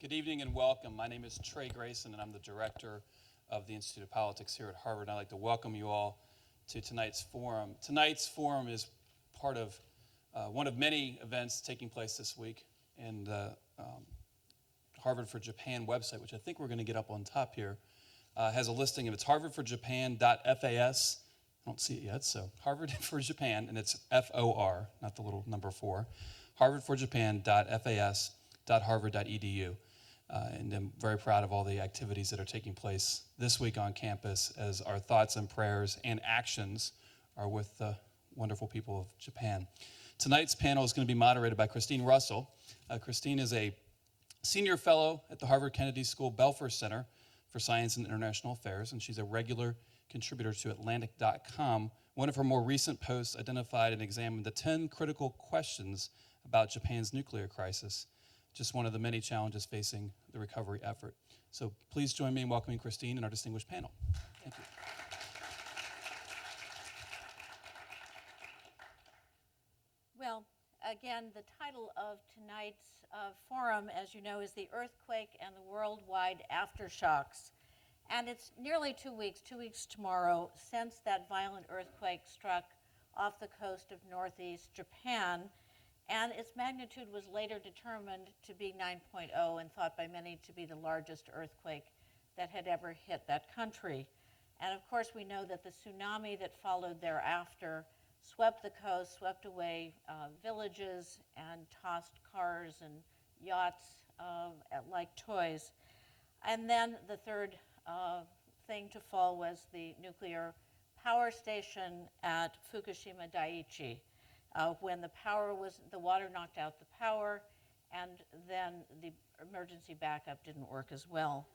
Good evening and welcome. My name is Trey Grayson, and I'm the director of the Institute of Politics here at Harvard. And I'd like to welcome you all to tonight's forum. Tonight's forum is part of one of many events taking place this week. And the Harvard for Japan website, which I think we're going to get up on top here, has a listing of it's harvardforjapan.fas. I don't see it yet, so Harvard for Japan, and it's FOR, not the little number 4, harvardforjapan.fas.harvard.edu. And I'm very proud of all the activities that are taking place this week on campus, as our thoughts and prayers and actions are with the wonderful people of Japan. Tonight's panel is going to be moderated by Christine Russell. Christine is a senior fellow at the Harvard Kennedy School Belfer Center for Science and International Affairs, and she's a regular contributor to Atlantic.com. One of her more recent posts identified and examined the 10 critical questions about Japan's nuclear crisis, just one of the many challenges facing the recovery effort. So please join me in welcoming Christine and our distinguished panel. Thank you. Well, again, the title of tonight's forum, as you know, is The Earthquake and the Worldwide Aftershocks. And it's nearly 2 weeks tomorrow, since that violent earthquake struck off the coast of northeast Japan. And its magnitude was later determined to be 9.0 and thought by many to be the largest earthquake that had ever hit that country. And of course, we know that the tsunami that followed thereafter swept the coast, swept away villages, and tossed cars and yachts like toys. And then the third thing to fall was the nuclear power station at Fukushima Daiichi. When the water knocked out the power, and then the emergency backup didn't work as well.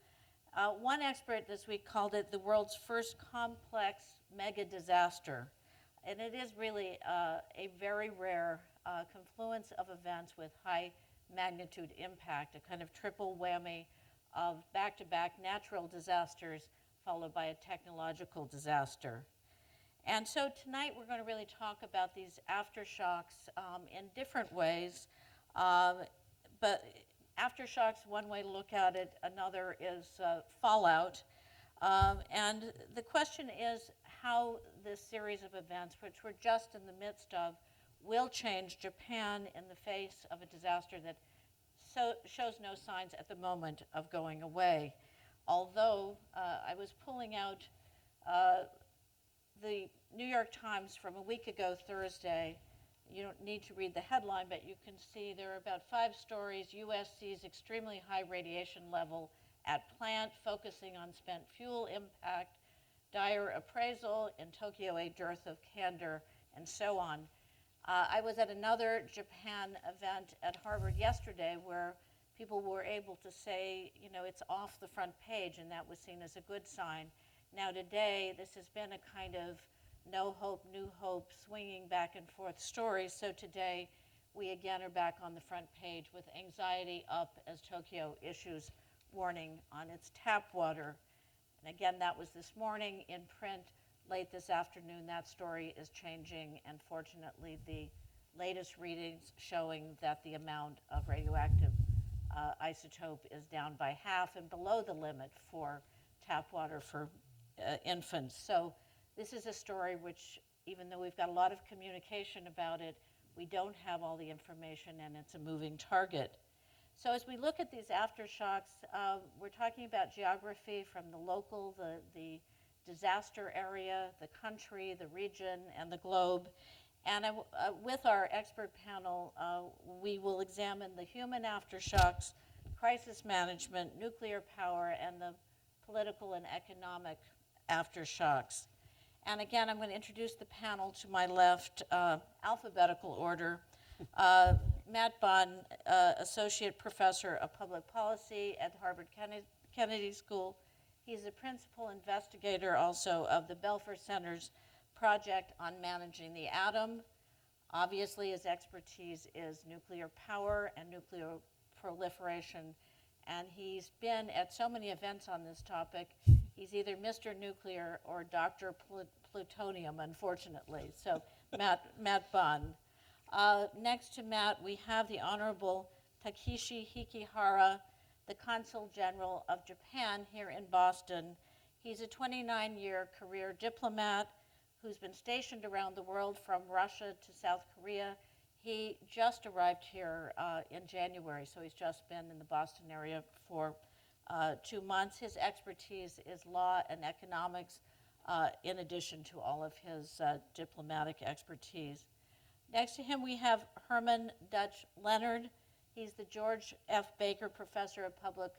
One expert this week called it the world's first complex mega disaster. And it is really a very rare confluence of events with high magnitude impact, a kind of triple whammy of back-to-back natural disasters followed by a technological disaster. And so tonight we're going to really talk about these aftershocks in different ways. But aftershocks, one way to look at it, another is fallout. And the question is how this series of events, which we're just in the midst of, will change Japan in the face of a disaster that shows no signs at the moment of going away. Although I was pulling out the New York Times from a week ago Thursday. You don't need to read the headline, but you can see there are about 5 stories. U.S. sees extremely high radiation level at plant, focusing on spent fuel impact, dire appraisal, in Tokyo a dearth of candor, and so on. I was at another Japan event at Harvard yesterday where people were able to say, you know, it's off the front page, and that was seen as a good sign. Now today, this has been a kind of no hope, new hope, swinging back and forth story. So today, we again are back on the front page with anxiety up as Tokyo issues warning on its tap water. And again, that was this morning in print. Late this afternoon, that story is changing, and fortunately, the latest readings showing that the amount of radioactive isotope is down by half and below the limit for tap water for infants. So this is a story which, even though we've got a lot of communication about it, we don't have all the information, and it's a moving target. So as we look at these aftershocks, we're talking about geography from the local, the disaster area, the country, the region, and the globe. And with our expert panel, we will examine the human aftershocks, crisis management, nuclear power, and the political and economic aftershocks. And again, I'm going to introduce the panel to my left, alphabetical order. Matt Bond, Associate Professor of Public Policy at Harvard Kennedy School. He's a principal investigator also of the Belfer Center's project on managing the atom. Obviously, his expertise is nuclear power and nuclear proliferation. And he's been at so many events on this topic. He's either Mr. Nuclear or Dr. Plutonium, unfortunately. So Matt Bond. Next to Matt, we have the Honorable Takeshi Hikihara, the Consul General of Japan here in Boston. He's a 29-year career diplomat who's been stationed around the world from Russia to South Korea. He just arrived here in January, so he's just been in the Boston area for 2 months. His expertise is law and economics, in addition to all of his diplomatic expertise. Next to him, we have Herman Dutch Leonard. He's the George F. Baker Professor of Public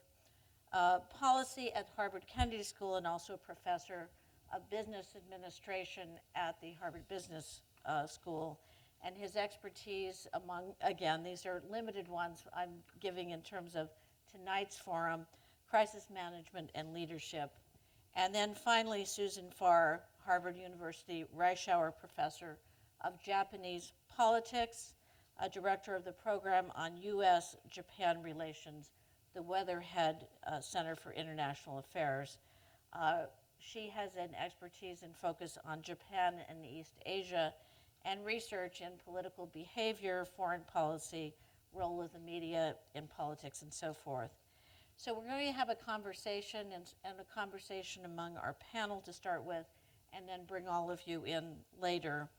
Policy at Harvard Kennedy School and also a professor of business administration at the Harvard Business School. And his expertise among, again, these are limited ones I'm giving in terms of tonight's forum, crisis management and leadership. And then finally, Susan Farr, Harvard University Reischauer Professor of Japanese Politics, a director of the program on U.S.-Japan relations, the Weatherhead Center for International Affairs. She has an expertise and focus on Japan and East Asia and research in political behavior, foreign policy, role of the media in politics, and so forth. So we're going to have a conversation and a conversation among our panel to start with, and then bring all of you in later.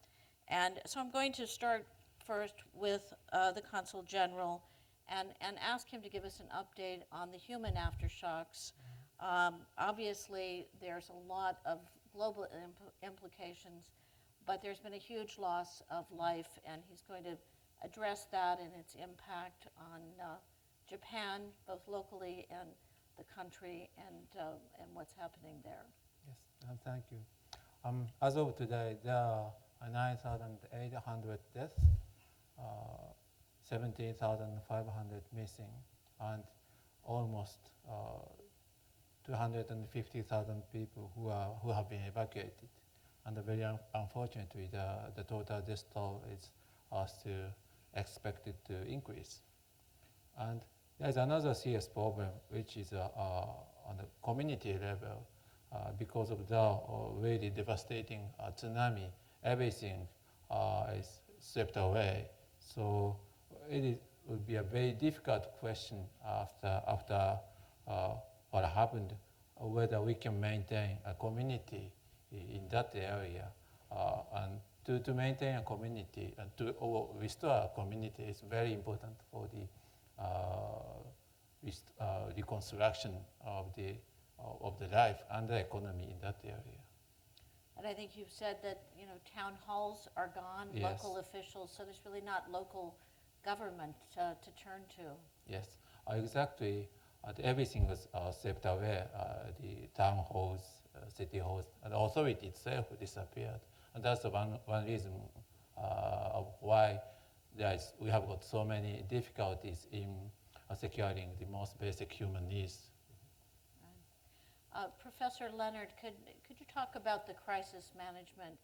And so I'm going to start first with the Consul General and ask him to give us an update on the human aftershocks. Obviously, there's a lot of global implications, but there's been a huge loss of life, and he's going to address that and its impact on Japan, both locally and the country, and what's happening there. Yes, thank you. As of today, there are 9,800 deaths, 17,500 missing, and almost 250,000 people who have been evacuated. And very unfortunately, the total death toll is still expected to increase. And there's another serious problem, which is on the community level. Because of the really devastating tsunami, everything is swept away. So it would be a very difficult question after what happened, whether we can maintain a community in that area. And to maintain a community and to restore a community is very important for the reconstruction of the life and the economy in that area. And I think you've said that town halls are gone, Yes. local officials, so there's really not local government to turn to. Yes, exactly. Everything was swept away. The town halls, city halls, and the authority itself disappeared. And that's the one reason of why we have got so many difficulties in securing the most basic human needs. Professor Leonard, could you talk about the crisis management?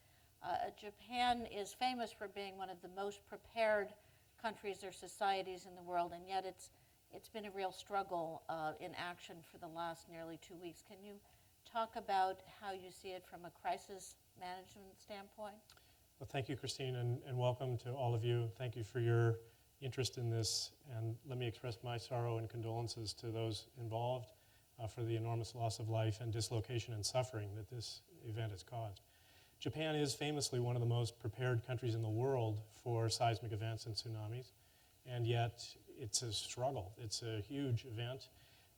Japan is famous for being one of the most prepared countries or societies in the world, and yet it's been a real struggle in action for the last nearly 2 weeks. Can you talk about how you see it from a crisis management standpoint? Well, thank you, Christine, and welcome to all of you. Thank you for your interest in this, and let me express my sorrow and condolences to those involved for the enormous loss of life and dislocation and suffering that this event has caused. Japan is famously one of the most prepared countries in the world for seismic events and tsunamis, and yet it's a struggle. It's a huge event.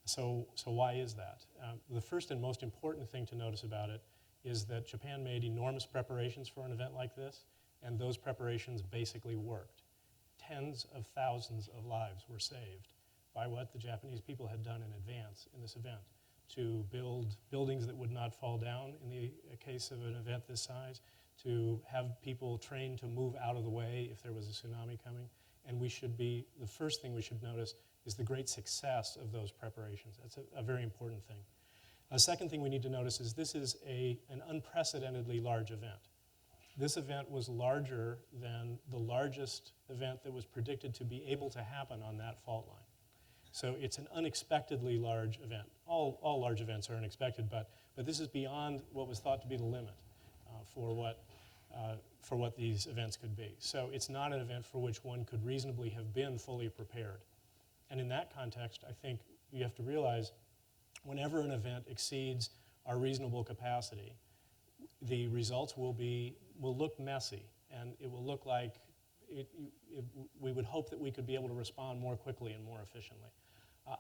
So why is that? The first and most important thing to notice about it is that Japan made enormous preparations for an event like this, and those preparations basically worked. Tens of thousands of lives were saved by what the Japanese people had done in advance in this event, to build buildings that would not fall down in the case of an event this size, to have people trained to move out of the way if there was a tsunami coming. And the first thing we should notice is the great success of those preparations. That's a very important thing. A second thing we need to notice is this is an unprecedentedly large event. This event was larger than the largest event that was predicted to be able to happen on that fault line. So it's an unexpectedly large event. All large events are unexpected, but this is beyond what was thought to be the limit for what these events could be. So it's not an event for which one could reasonably have been fully prepared. And in that context, I think you have to realize whenever an event exceeds our reasonable capacity, the results will look messy, and it will look like we would hope that we could be able to respond more quickly and more efficiently.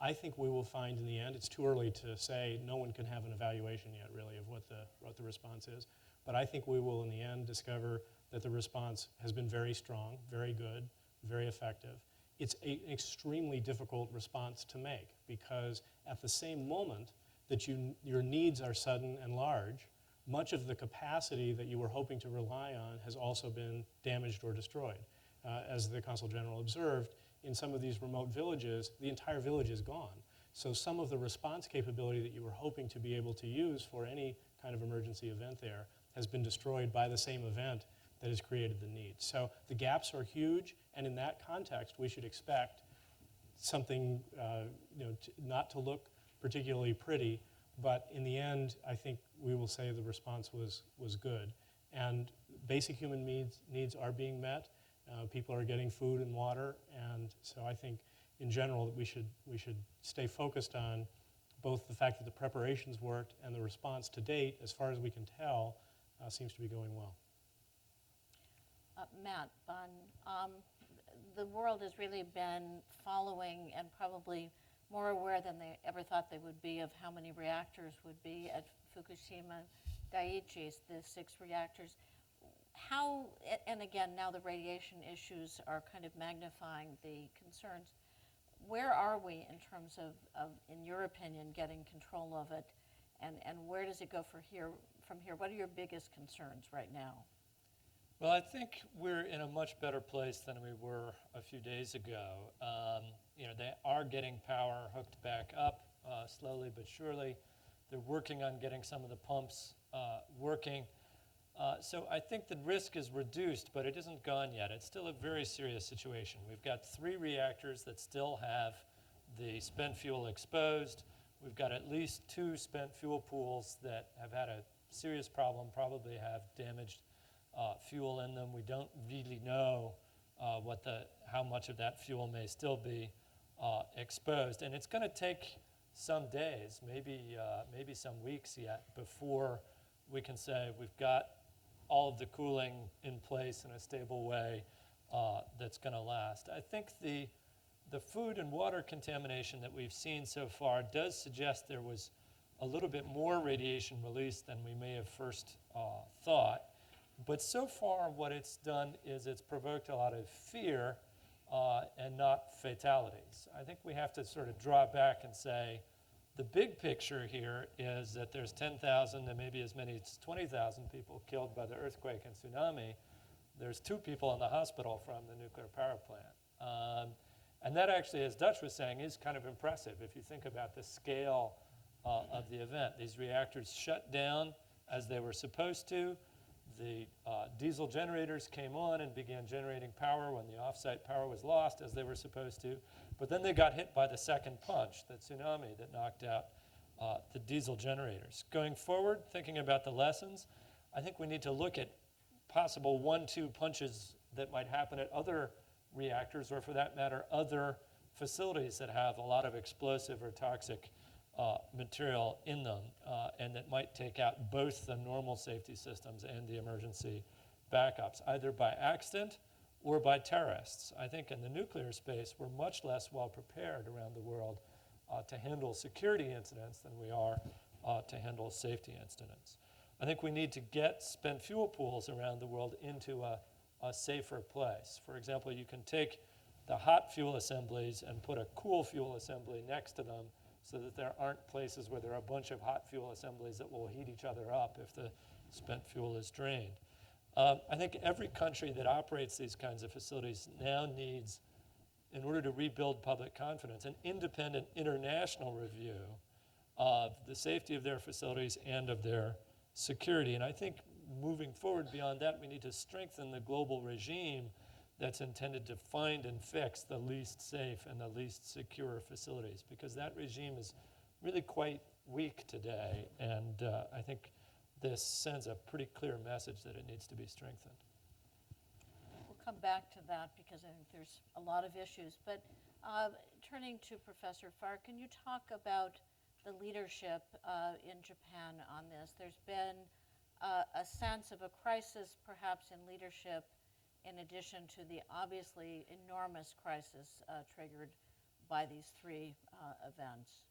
I think we will find in the end, it's too early to say, no one can have an evaluation yet really of what the response is, but I think we will in the end discover that the response has been very strong, very good, very effective. It's an extremely difficult response to make because at the same moment that your needs are sudden and large, much of the capacity that you were hoping to rely on has also been damaged or destroyed. As the Consul General observed, in some of these remote villages, the entire village is gone. So some of the response capability that you were hoping to be able to use for any kind of emergency event there has been destroyed by the same event that has created the need. So the gaps are huge, and in that context, we should expect something not to look particularly pretty, but in the end, I think we will say the response was good. And basic human needs are being met. People are getting food and water, and so I think in general that we should stay focused on both the fact that the preparations worked and the response to date, as far as we can tell, seems to be going well. Matt, the world has really been following and probably more aware than they ever thought they would be of how many reactors would be at Fukushima Daiichi's, the 6 reactors. How, and again, now the radiation issues are kind of magnifying the concerns. Where are we in terms of in your opinion, getting control of it, and where does it go from here? What are your biggest concerns right now? Well, I think we're in a much better place than we were a few days ago. They are getting power hooked back up slowly but surely. They're working on getting some of the pumps working. So I think the risk is reduced, but it isn't gone yet. It's still a very serious situation. We've got 3 reactors that still have the spent fuel exposed. We've got at least 2 spent fuel pools that have had a serious problem, probably have damaged fuel in them. We don't really know how much of that fuel may still be exposed. And it's going to take some days, maybe some weeks yet, before we can say we've got all of the cooling in place in a stable way that's going to last. I think the food and water contamination that we've seen so far does suggest there was a little bit more radiation release than we may have first thought. But so far what it's done is it's provoked a lot of fear and not fatalities. I think we have to sort of draw back and say the big picture here is that there's 10,000 and maybe as many as 20,000 people killed by the earthquake and tsunami. There's 2 people in the hospital from the nuclear power plant. And that actually, as Dutch was saying, is kind of impressive if you think about the scale of the event. These reactors shut down as they were supposed to. The diesel generators came on and began generating power when the off-site power was lost, as they were supposed to. But then they got hit by the second punch, the tsunami that knocked out the diesel generators. Going forward, thinking about the lessons, I think we need to look at possible 1-2 punches that might happen at other reactors, or for that matter, other facilities that have a lot of explosive or toxic material in them, and that might take out both the normal safety systems and the emergency backups, either by accident or by terrorists. I think in the nuclear space, we're much less well prepared around the world to handle security incidents than we are to handle safety incidents. I think we need to get spent fuel pools around the world into a safer place. For example, you can take the hot fuel assemblies and put a cool fuel assembly next to them so that there aren't places where there are a bunch of hot fuel assemblies that will heat each other up if the spent fuel is drained. I think every country that operates these kinds of facilities now needs, in order to rebuild public confidence, an independent international review of the safety of their facilities and of their security. And I think moving forward beyond that, we need to strengthen the global regime that's intended to find and fix the least safe and the least secure facilities, because that regime is really quite weak today, and I think this sends a pretty clear message that it needs to be strengthened. We'll come back to that because I think there's a lot of issues, but Turning to Professor Farr, can you talk about the leadership in Japan on this? There's been a sense of a crisis, perhaps, in leadership, in addition to the obviously enormous crisis triggered by these three events.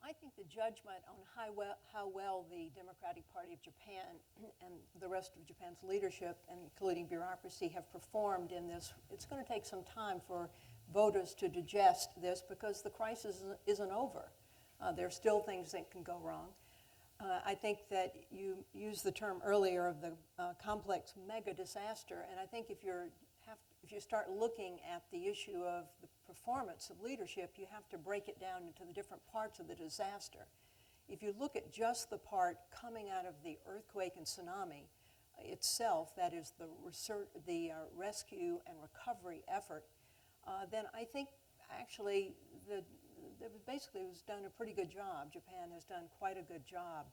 I think the judgment on how well the Democratic Party of Japan and the rest of Japan's leadership, including bureaucracy, have performed in this, it's going to take some time for voters to digest this because the crisis isn't over. There are still things that can go wrong. I think that you used the term earlier of the complex mega disaster, and I think if you start looking at the issue of the performance of leadership, you have to break it down into the different parts of the disaster. If you look at just the part coming out of the earthquake and tsunami itself, that is the rescue and recovery effort, then I think actually basically was done a pretty good job. Japan has done quite a good job.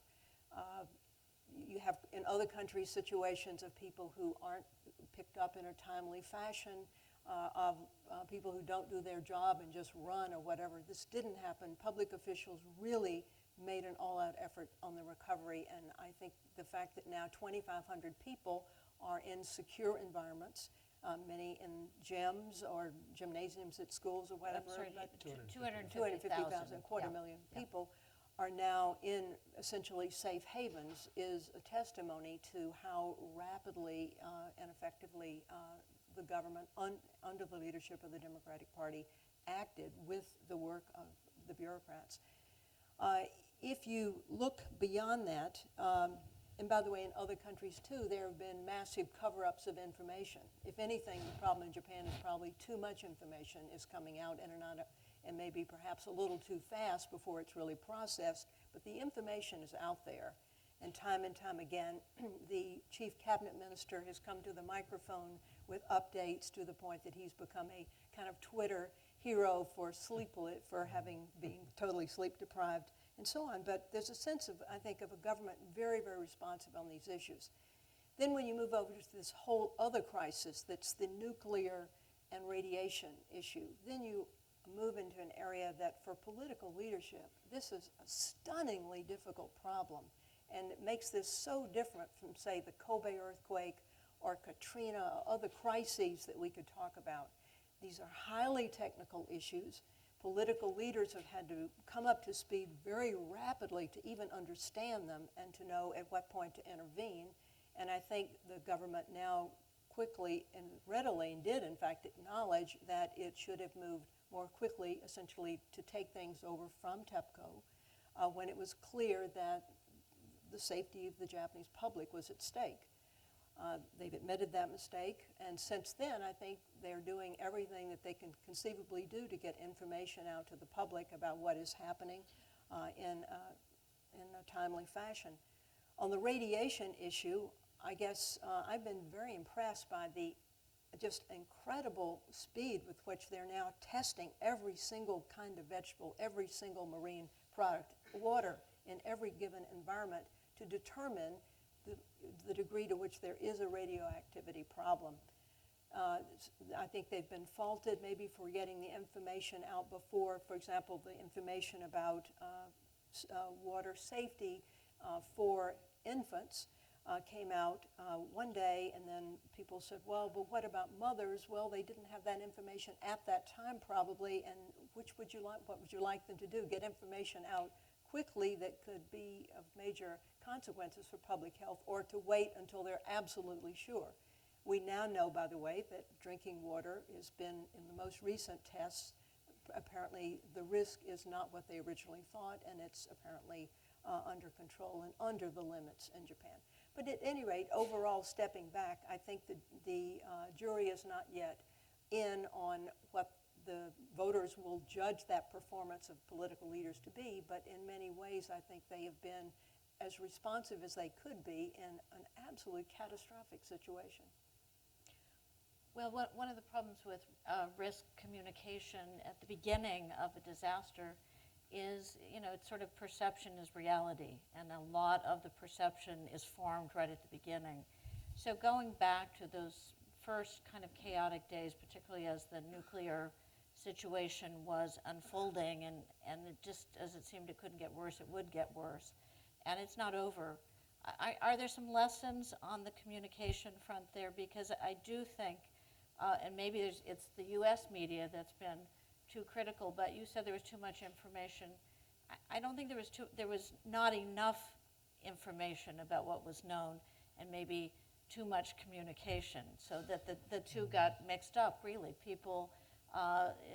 You have in other countries situations of people who aren't picked up in a timely fashion, of people who don't do their job and just run or whatever. This didn't happen. Public officials really made an all-out effort on the recovery, and I think the fact that now 2,500 people are in secure environments, many in gyms or gymnasiums at schools or whatever. I'm sorry, but 250,000. quarter million people are now in essentially safe havens is a testimony to how rapidly and effectively the government, under the leadership of the Democratic Party, acted with the work of the bureaucrats. If you look beyond that, and by the way, in other countries too, there have been massive cover-ups of information. If anything, the problem in Japan is probably too much information is coming out and maybe perhaps a little too fast before it's really processed, but the information is out there. And time again, the chief cabinet minister has come to the microphone with updates to the point that he's become a kind of Twitter hero for being totally sleep deprived and so on. But there's a sense of, I think, of a government very, very responsive on these issues. Then when you move over to this whole other crisis that's the nuclear and radiation issue, then you move into an area that for political leadership, this is a stunningly difficult problem. And it makes this so different from, say, the Kobe earthquake or Katrina or other crises that we could talk about. These are highly technical issues. Political leaders have had to come up to speed very rapidly to even understand them and to know at what point to intervene. And I think the government now quickly and readily, and did in fact acknowledge that it should have moved more quickly, essentially to take things over from TEPCO when it was clear that the safety of the Japanese public was at stake. They've admitted that mistake, and since then I think they're doing everything that they can conceivably do to get information out to the public about what is happening in a timely fashion. On the radiation issue, I guess I've been very impressed by the just incredible speed with which they're now testing every single kind of vegetable, every single marine product, water in every given environment to determine the degree to which there is a radioactivity problem. I think they've been faulted maybe for getting the information out before. For example, the information about water safety for infants came out one day, and then people said, well, but what about mothers? Well, they didn't have that information at that time probably, and what would you like them to do? Get information out quickly that could be of major consequences for public health, or to wait until they're absolutely sure. We now know, by the way, that drinking water has been, in the most recent tests, apparently the risk is not what they originally thought, and it's apparently under control and under the limits in Japan. But at any rate, overall, stepping back, I think the jury is not yet in on what the voters will judge that performance of political leaders to be, but in many ways I think they have been as responsive as they could be in an absolutely catastrophic situation. Well, one of the problems with risk communication at the beginning of a disaster is, it's sort of perception is reality, and a lot of the perception is formed right at the beginning. So going back to those first kind of chaotic days, particularly as the nuclear situation was unfolding, and it just, as it seemed it couldn't get worse, it would get worse. And it's not over. Are there some lessons on the communication front there? Because I do think, and maybe it's the U.S. media that's been too critical, but you said there was too much information. I don't think there was not enough information about what was known, and maybe too much communication, so that the two got mixed up, really. People,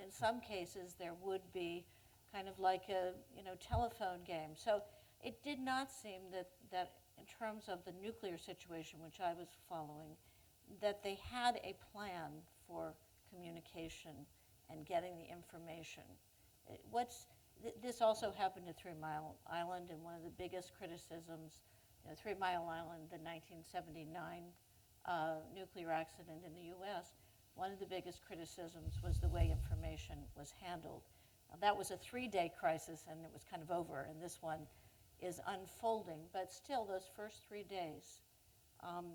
in some cases, there would be kind of like a telephone game. So it did not seem that in terms of the nuclear situation, which I was following, that they had a plan for communication and getting the information. This also happened at 3 Mile Island, and one of the biggest criticisms, 3 Mile Island, the 1979 nuclear accident in the U.S., one of the biggest criticisms was the way information was handled. Now, that was a 3-day crisis, and it was kind of over, and this one is unfolding. But still, those first 3 days,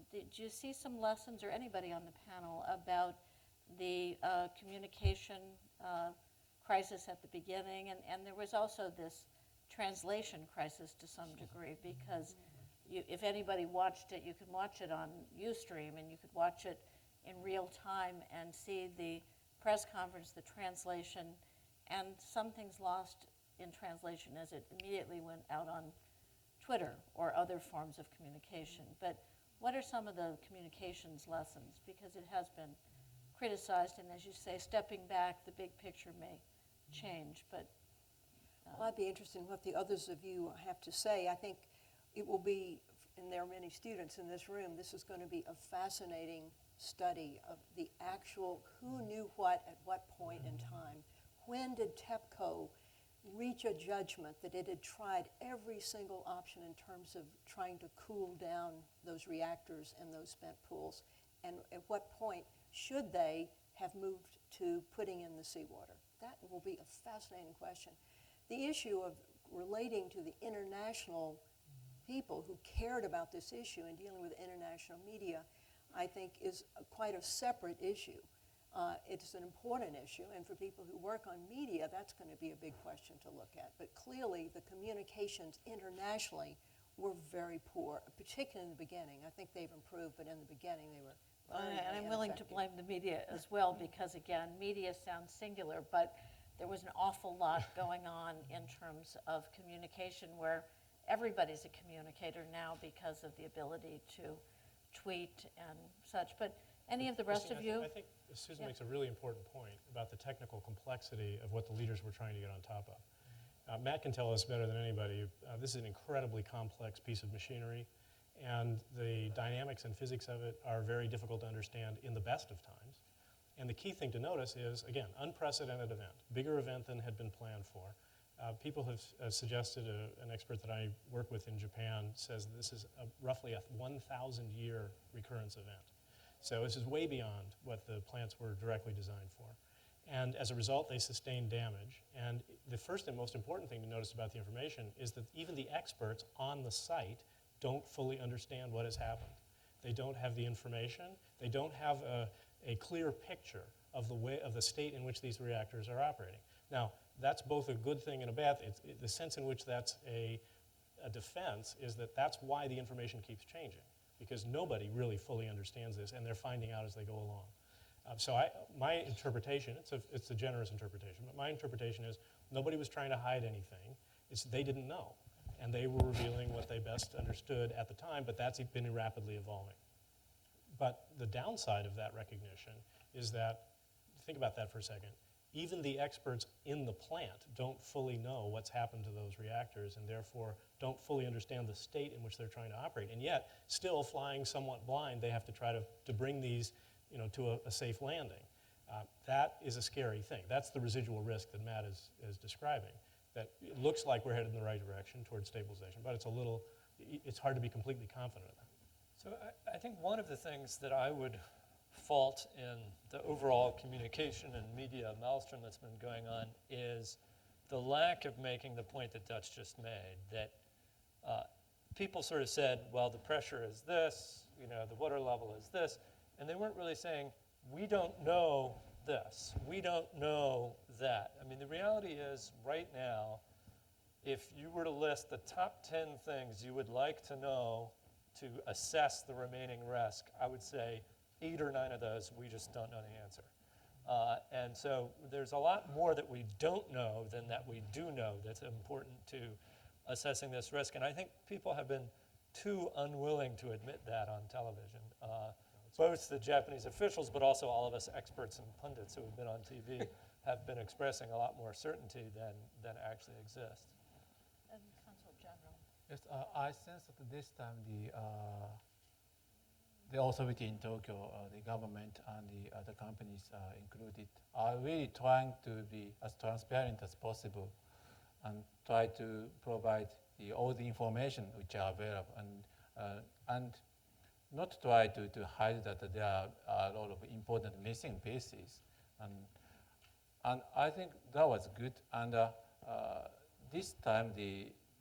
did you see some lessons, or anybody on the panel, about the communication crisis at the beginning? And there was also this translation crisis to some degree, because if anybody watched it, you could watch it on Ustream, and you could watch it in real time and see the press conference, the translation, and some things lost in translation as it immediately went out on Twitter or other forms of communication. But what are some of the communications lessons? Because it has been criticized, and as you say, stepping back, the big picture may change. But well, I'd be interested in what the others of you have to say. I think it will be, and there are many students in this room, this is going to be a fascinating study of the actual who knew what at what point in time. When did TEPCO reach a judgment that it had tried every single option in terms of trying to cool down those reactors and those spent pools? And at what point should they have moved to putting in the seawater? That will be a fascinating question. The issue of relating to the international people who cared about this issue and dealing with international media, I think, is quite a separate issue. It's an important issue, and for people who work on media, that's going to be a big question to look at. But clearly, the communications internationally were very poor, particularly in the beginning. I think they've improved, but in the beginning, they were very, and very I'm willing to ineffective. blame the media as well, because again, media sounds singular, but there was an awful lot going on in terms of communication, where everybody's a communicator now because of the ability to tweet and such. But any of the rest Christine, of you? I think Susan Yeah. makes a really important point about the technical complexity of what the leaders were trying to get on top of. Matt can tell us better than anybody, this is an incredibly complex piece of machinery, and the dynamics and physics of it are very difficult to understand in the best of times. And the key thing to notice is, again, unprecedented event, bigger event than had been planned for. People have suggested, an expert that I work with in Japan says that this is roughly a 1,000-year recurrence event. So this is way beyond what the plants were directly designed for. And as a result, they sustained damage. And the first and most important thing to notice about the information is that even the experts on the site don't fully understand what has happened. They don't have the information. They don't have a clear picture of the state in which these reactors are operating. Now, that's both a good thing and a bad thing. The sense in which that's a defense is that that's why the information keeps changing, because nobody really fully understands this, and they're finding out as they go along. So my interpretation, it's a generous interpretation, but my interpretation is nobody was trying to hide anything. They didn't know, and they were revealing what they best understood at the time, but that's been rapidly evolving. But the downside of that recognition is that, think about that for a second, even the experts in the plant don't fully know what's happened to those reactors, and therefore don't fully understand the state in which they're trying to operate. And yet, still flying somewhat blind, they have to try to bring these to a safe landing. That is a scary thing. That's the residual risk that Matt is describing. That it looks like we're headed in the right direction towards stabilization, but it's hard to be completely confident of that. So I think one of the things that I would fault in the overall communication and media maelstrom that's been going on is the lack of making the point that Dutch just made, that people sort of said, well, the pressure is this, the water level is this, and they weren't really saying, we don't know this. We don't know that. I mean, the reality is right now, if you were to list the top 10 things you would like to know to assess the remaining risk, I would say 8 or 9 of those, we just don't know the answer. And so there's a lot more that we don't know than that we do know that's important to assessing this risk. And I think people have been too unwilling to admit that on television. Both the Japanese officials, but also all of us experts and pundits who have been on TV have been expressing a lot more certainty than actually exists. And Consul General. Yes, I sense that this time the authority in Tokyo, the government and the other companies included, are really trying to be as transparent as possible and try to provide all the information which are available and not try to hide that there are a lot of important missing pieces. And I think that was good. And this time,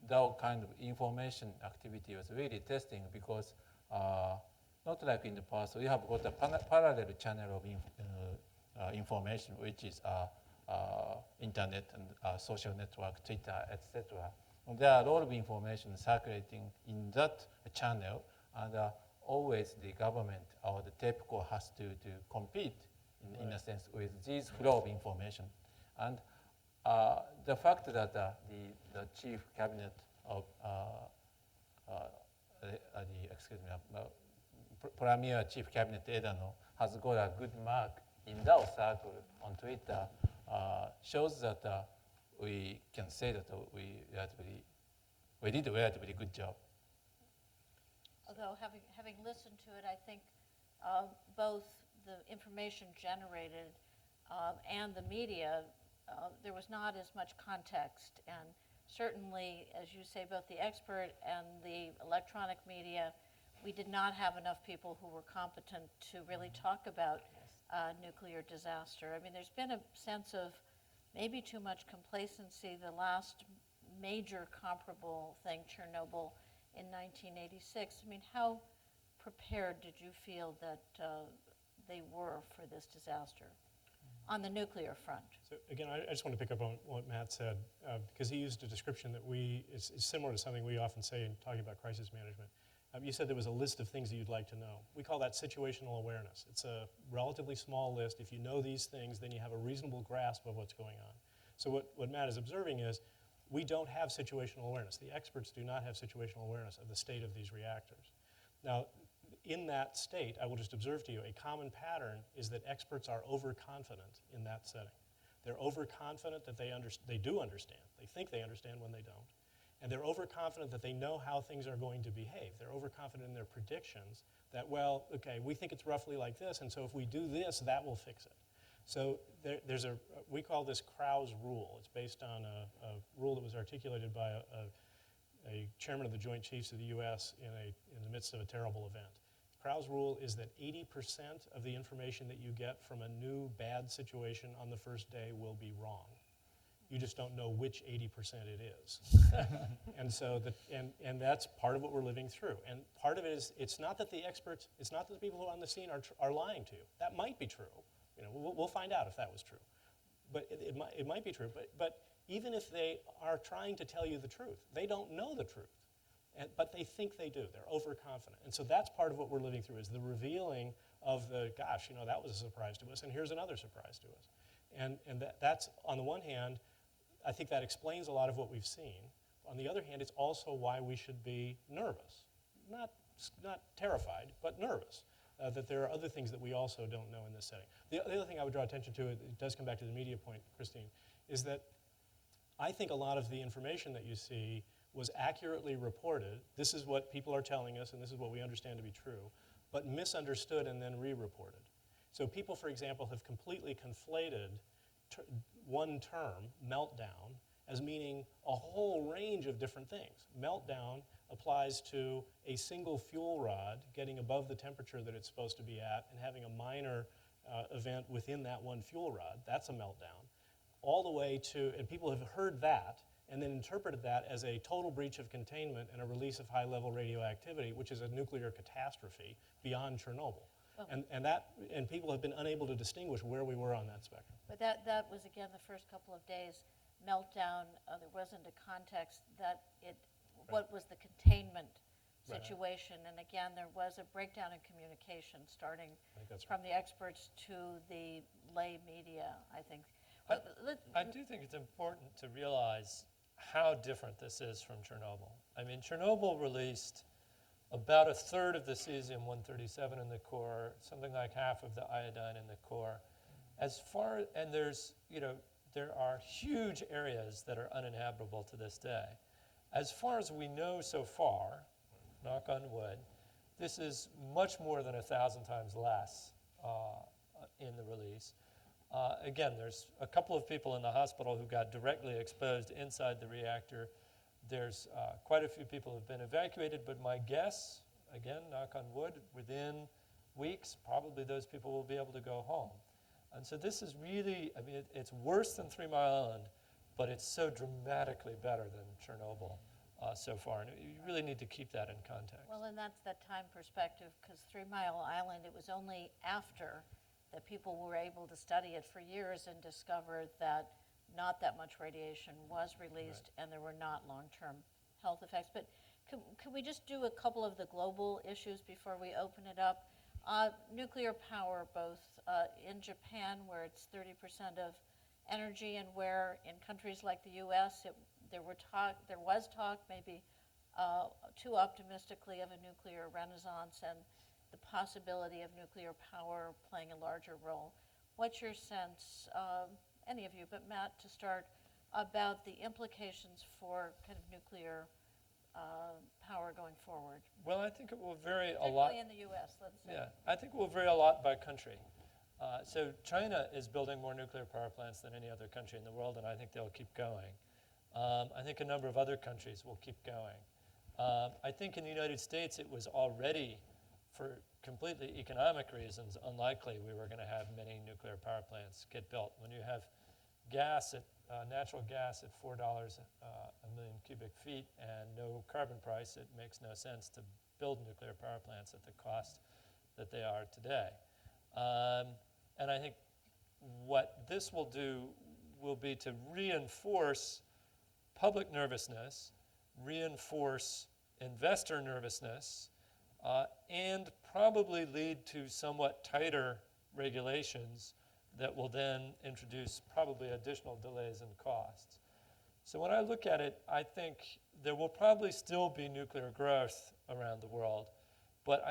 that kind of information activity was really testing because not like in the past, we have got a parallel channel of information, which is internet and social network, Twitter, etc. And there are a lot of information circulating in that channel, and always the government or the TEPCO has to compete in a sense with this flow of information. And the fact that the chief cabinet of Premier Chief Cabinet Edano has got a good mark in that circle on Twitter shows that we can say that we did a relatively good job. Although having listened to it, I think both the information generated and the media, there was not as much context. And certainly, as you say, both the expert and the electronic media, we did not have enough people who were competent to really talk about nuclear disaster. I mean, there's been a sense of maybe too much complacency. The last major comparable thing, Chernobyl, in 1986. I mean, how prepared did you feel that they were for this disaster on the nuclear front? So again, I just want to pick up on what Matt said, because he used a description that is similar to something we often say in talking about crisis management. You said there was a list of things that you'd like to know. We call that situational awareness. It's a relatively small list. If you know these things, then you have a reasonable grasp of what's going on. So what Matt is observing is we don't have situational awareness. The experts do not have situational awareness of the state of these reactors. Now, in that state, I will just observe to you, a common pattern is that experts are overconfident in that setting. They're overconfident that they do understand. They think they understand when they don't. And they're overconfident that they know how things are going to behave. They're overconfident in their predictions that, well, okay, we think it's roughly like this, and so if we do this, that will fix it. So we call this Krauss rule. It's based on a rule that was articulated by a chairman of the Joint Chiefs of the U.S. in the midst of a terrible event. Krauss rule is that 80% of the information that you get from a new bad situation on the first day will be wrong. You just don't know which 80% it is. And so and that's part of what we're living through. And part of it is, it's not that the people who are on the scene are lying to you. That might be true. You know, we'll find out if that was true. But it might be true. But even if they are trying to tell you the truth, they don't know the truth. But they think they do. They're overconfident. And so that's part of what we're living through, is the revealing of gosh, you know, that was a surprise to us, and here's another surprise to us. And that's, on the one hand, I think that explains a lot of what we've seen. On the other hand, it's also why we should be nervous. Not terrified, but nervous. That there are other things that we also don't know in this setting. The other thing I would draw attention to, it does come back to the media point, Christine, is that I think a lot of the information that you see was accurately reported. This is what people are telling us, and this is what we understand to be true, but misunderstood and then re-reported. So people, for example, have completely conflated one term, meltdown, as meaning a whole range of different things. Meltdown applies to a single fuel rod getting above the temperature that it's supposed to be at and having a minor event within that one fuel rod. That's a meltdown. All the way to, and people have heard that and then interpreted that as a total breach of containment and a release of high-level radioactivity, which is a nuclear catastrophe beyond Chernobyl. And people have been unable to distinguish where we were on that spectrum. But that was, again, the first couple of days meltdown. There wasn't a context that what was the containment Right. situation. And again, there was a breakdown in communication starting I think that's from the experts to the lay media, I think. I do think it's important to realize how different this is from Chernobyl. I mean, Chernobyl released about a third of the cesium-137 in the core, something like half of the iodine in the core. And there are huge areas that are uninhabitable to this day. As far as we know so far, knock on wood, this is much more than 1,000 times less in the release. Again, there's a couple of people in the hospital who got directly exposed inside the reactor. There's quite a few people who have been evacuated, but my guess, again, knock on wood, within weeks, probably those people will be able to go home. And so this is really, I mean, it's worse than 3 Mile Island, but it's so dramatically better than Chernobyl so far. And you really need to keep that in context. Well, and that's that time perspective, because 3 Mile Island, it was only after that people were able to study it for years and discovered that not that much radiation was released and there were not long-term health effects. But could we just do a couple of the global issues before we open it up? Nuclear power, both in Japan, where it's 30% of energy, and where in countries like the U.S., there was talk, maybe too optimistically, of a nuclear renaissance and the possibility of nuclear power playing a larger role. What's your sense, any of you, but Matt to start, about the implications for kind of nuclear power going forward? Well, I think it will vary a lot. Particularly in the U.S., let's say. Yeah, I think it will vary a lot by country. So China is building more nuclear power plants than any other country in the world, and I think they'll keep going. I think a number of other countries will keep going. I think in the United States it was already, for completely economic reasons, unlikely we were going to have many nuclear power plants get built. When you have natural gas at $4 a million cubic feet and no carbon price, it makes no sense to build nuclear power plants at the cost that they are today. And I think what this will do will be to reinforce public nervousness, reinforce investor nervousness, and probably lead to somewhat tighter regulations that will then introduce probably additional delays and costs. So when I look at it, I think there will probably still be nuclear growth around the world, but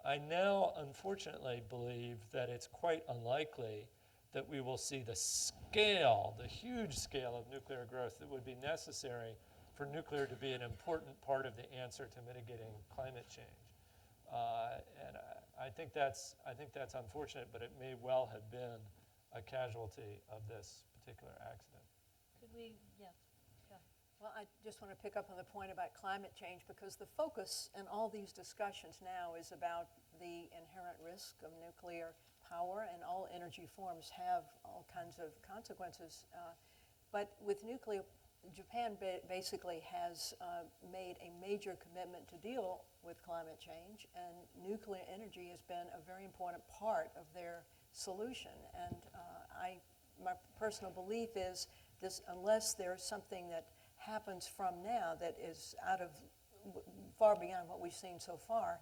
I now unfortunately believe that it's quite unlikely that we will see the huge scale of nuclear growth that would be necessary for nuclear to be an important part of the answer to mitigating climate change. And I think that's unfortunate, but it may well have been a casualty of this particular accident. Could we, yes, go. Well, I just want to pick up on the point about climate change, because the focus in all these discussions now is about the inherent risk of nuclear power, and all energy forms have all kinds of consequences. But with nuclear, Japan basically has made a major commitment to deal with climate change, and nuclear energy has been a very important part of their solution. And my personal belief is this: unless there's something that happens from now that is far beyond what we've seen so far,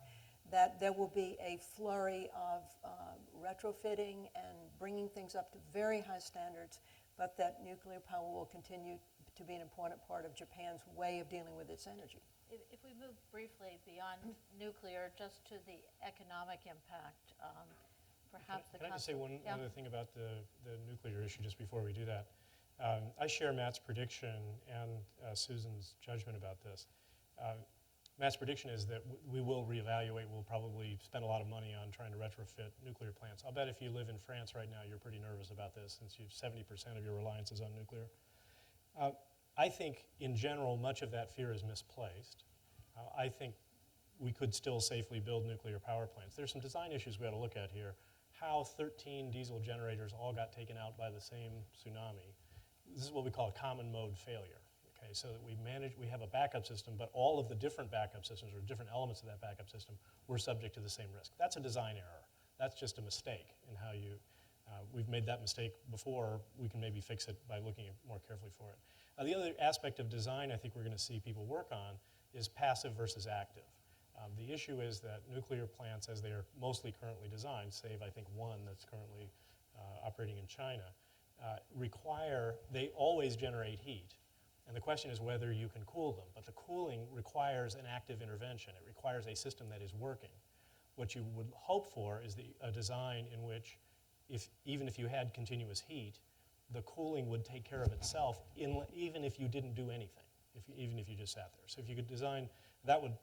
that there will be a flurry of retrofitting and bringing things up to very high standards, but that nuclear power will continue to be an important part of Japan's way of dealing with its energy. If we move briefly beyond nuclear, just to the economic impact, perhaps the Can I just say one yeah. other thing about the nuclear issue just before we do that? I share Matt's prediction and Susan's judgment about this. Matt's prediction is that we will reevaluate. We'll probably spend a lot of money on trying to retrofit nuclear plants. I'll bet if you live in France right now, you're pretty nervous about this, since 70% of your reliance is on nuclear. I think, in general, much of that fear is misplaced. I think we could still safely build nuclear power plants. There's some design issues we ought to look at here. How 13 diesel generators all got taken out by the same tsunami. This is what we call a common mode failure. Okay, so that we have a backup system, but all of the different backup systems, or different elements of that backup system, were subject to the same risk. That's a design error. That's just a mistake in how you, we've made that mistake before. We can maybe fix it by looking more carefully for it. The other aspect of design I think we're going to see people work on is passive versus active. The issue is that nuclear plants, as they are mostly currently designed, save I think one that's currently operating in China, they always generate heat. And the question is whether you can cool them. But the cooling requires an active intervention. It requires a system that is working. What you would hope for is a design in which, even if you had continuous heat, the cooling would take care of itself even if you didn't do anything, even if you just sat there. So if you could design, that would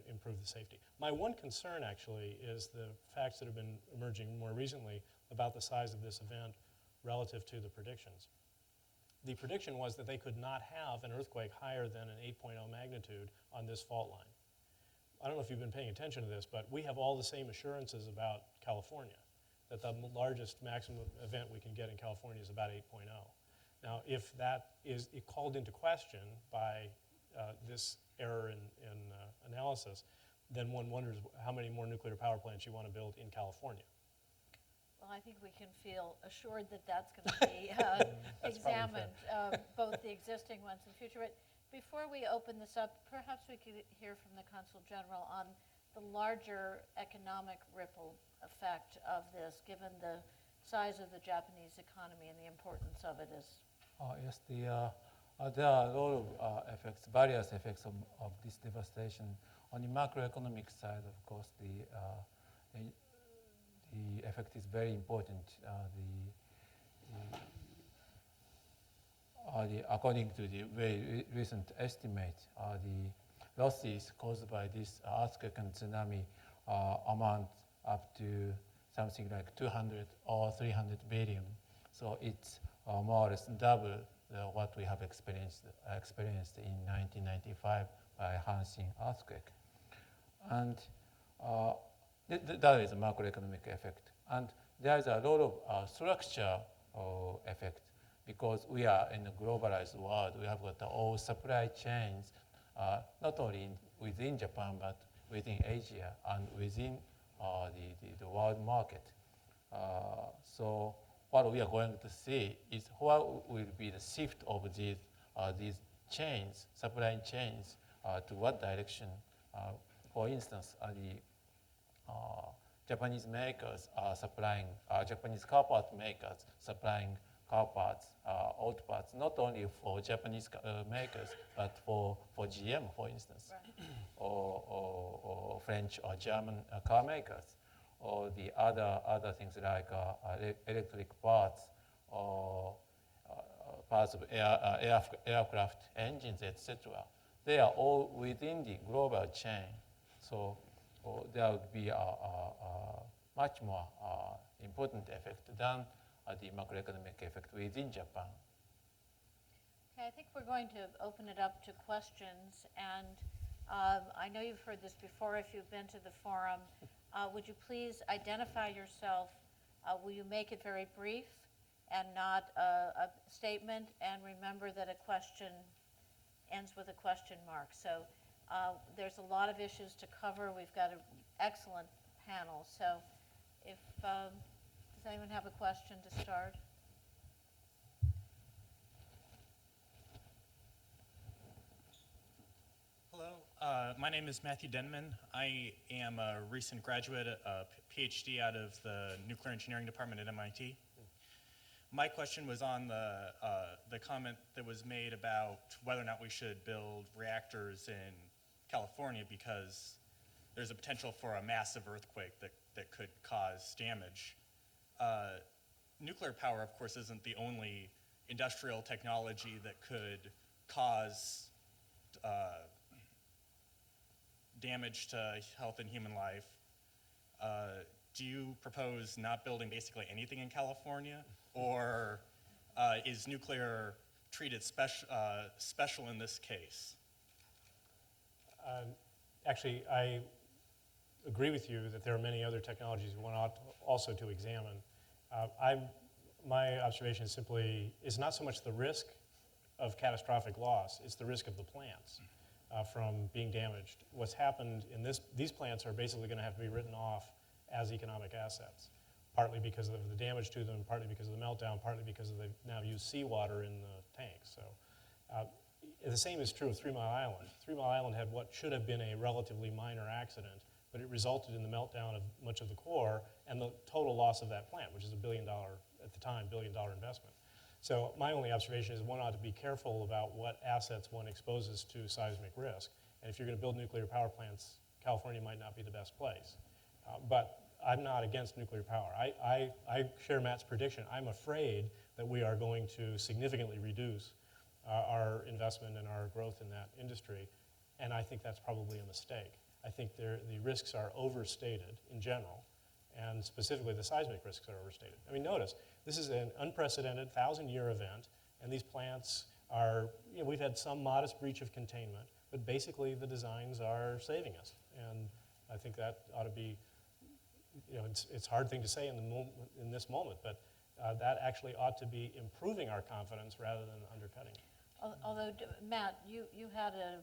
improve the safety. My one concern, actually, is the facts that have been emerging more recently about the size of this event relative to the predictions. The prediction was that they could not have an earthquake higher than an 8.0 magnitude on this fault line. I don't know if you've been paying attention to this, but we have all the same assurances about California, that the largest maximum event we can get in California is about 8.0. Now, if that is called into question by this error in analysis, then one wonders how many more nuclear power plants you want to build in California. Well, I think we can feel assured that that's going to be examined, both the existing ones and future. But before we open this up, perhaps we could hear from the Consul General on the larger economic ripple effect of this, given the size of the Japanese economy and the importance of it is. Yes, there are a lot of effects, various effects of this devastation. On the macroeconomic side, of course, the effect is very important. According to the very recent estimate, the losses caused by this earthquake and tsunami amount up to something like 200 or 300 billion. So it's more or less double what we have experienced in 1995 by Hanshin earthquake. And that is a macroeconomic effect. And there is a lot of structure effect because we are in a globalized world. We have got all supply chains, not only within Japan, but within Asia and within the world market. So what we are going to see is what will be the shift of these chains, supply chains, to what direction. For instance, the Japanese makers are supplying, Japanese car part makers supplying car parts, auto parts, not only for Japanese makers, but for GM, for instance, right. or French or German car makers, or the other things like electric parts or parts of aircraft engines, etc. They are all within the global chain. So there would be a much more important effect than the macroeconomic effect within Japan. Okay, I think we're going to open it up to questions. And I know you've heard this before if you've been to the forum. Would you please identify yourself? Will you make it very brief and not a statement? And remember that a question ends with a question mark. So there's a lot of issues to cover. We've got an excellent panel. So if does anyone have a question to start? Hello, my name is Matthew Denman. I am a recent graduate, a PhD out of the Nuclear Engineering Department at MIT. My question was on the comment that was made about whether or not we should build reactors in California because there's a potential for a massive earthquake that could cause damage. Nuclear power, of course, isn't the only industrial technology that could cause damage to health and human life. Do you propose not building basically anything in California? Or is nuclear treated special in this case? Actually, I agree with you that there are many other technologies we want also to examine. My observation is not so much the risk of catastrophic loss, it's the risk of the plants from being damaged. What's happened in these plants are basically going to have to be written off as economic assets, partly because of the damage to them, partly because of the meltdown, partly because they've now used seawater in the tanks. So the same is true of 3 Mile Island. 3 Mile Island had what should have been a relatively minor accident, but it resulted in the meltdown of much of the core and the total loss of that plant, which is at the time, $1 billion investment. So my only observation is one ought to be careful about what assets one exposes to seismic risk. And if you're going to build nuclear power plants, California might not be the best place. But I'm not against nuclear power. I share Matt's prediction. I'm afraid that we are going to significantly reduce our investment and our growth in that industry, and I think that's probably a mistake. I think the risks are overstated in general, and specifically the seismic risks are overstated. I mean, notice, this is an unprecedented 1,000-year event, and these plants are, we've had some modest breach of containment, but basically the designs are saving us, and I think that ought to be, it's a hard thing to say in this moment, but that actually ought to be improving our confidence rather than undercutting it. Although, Matt, you had an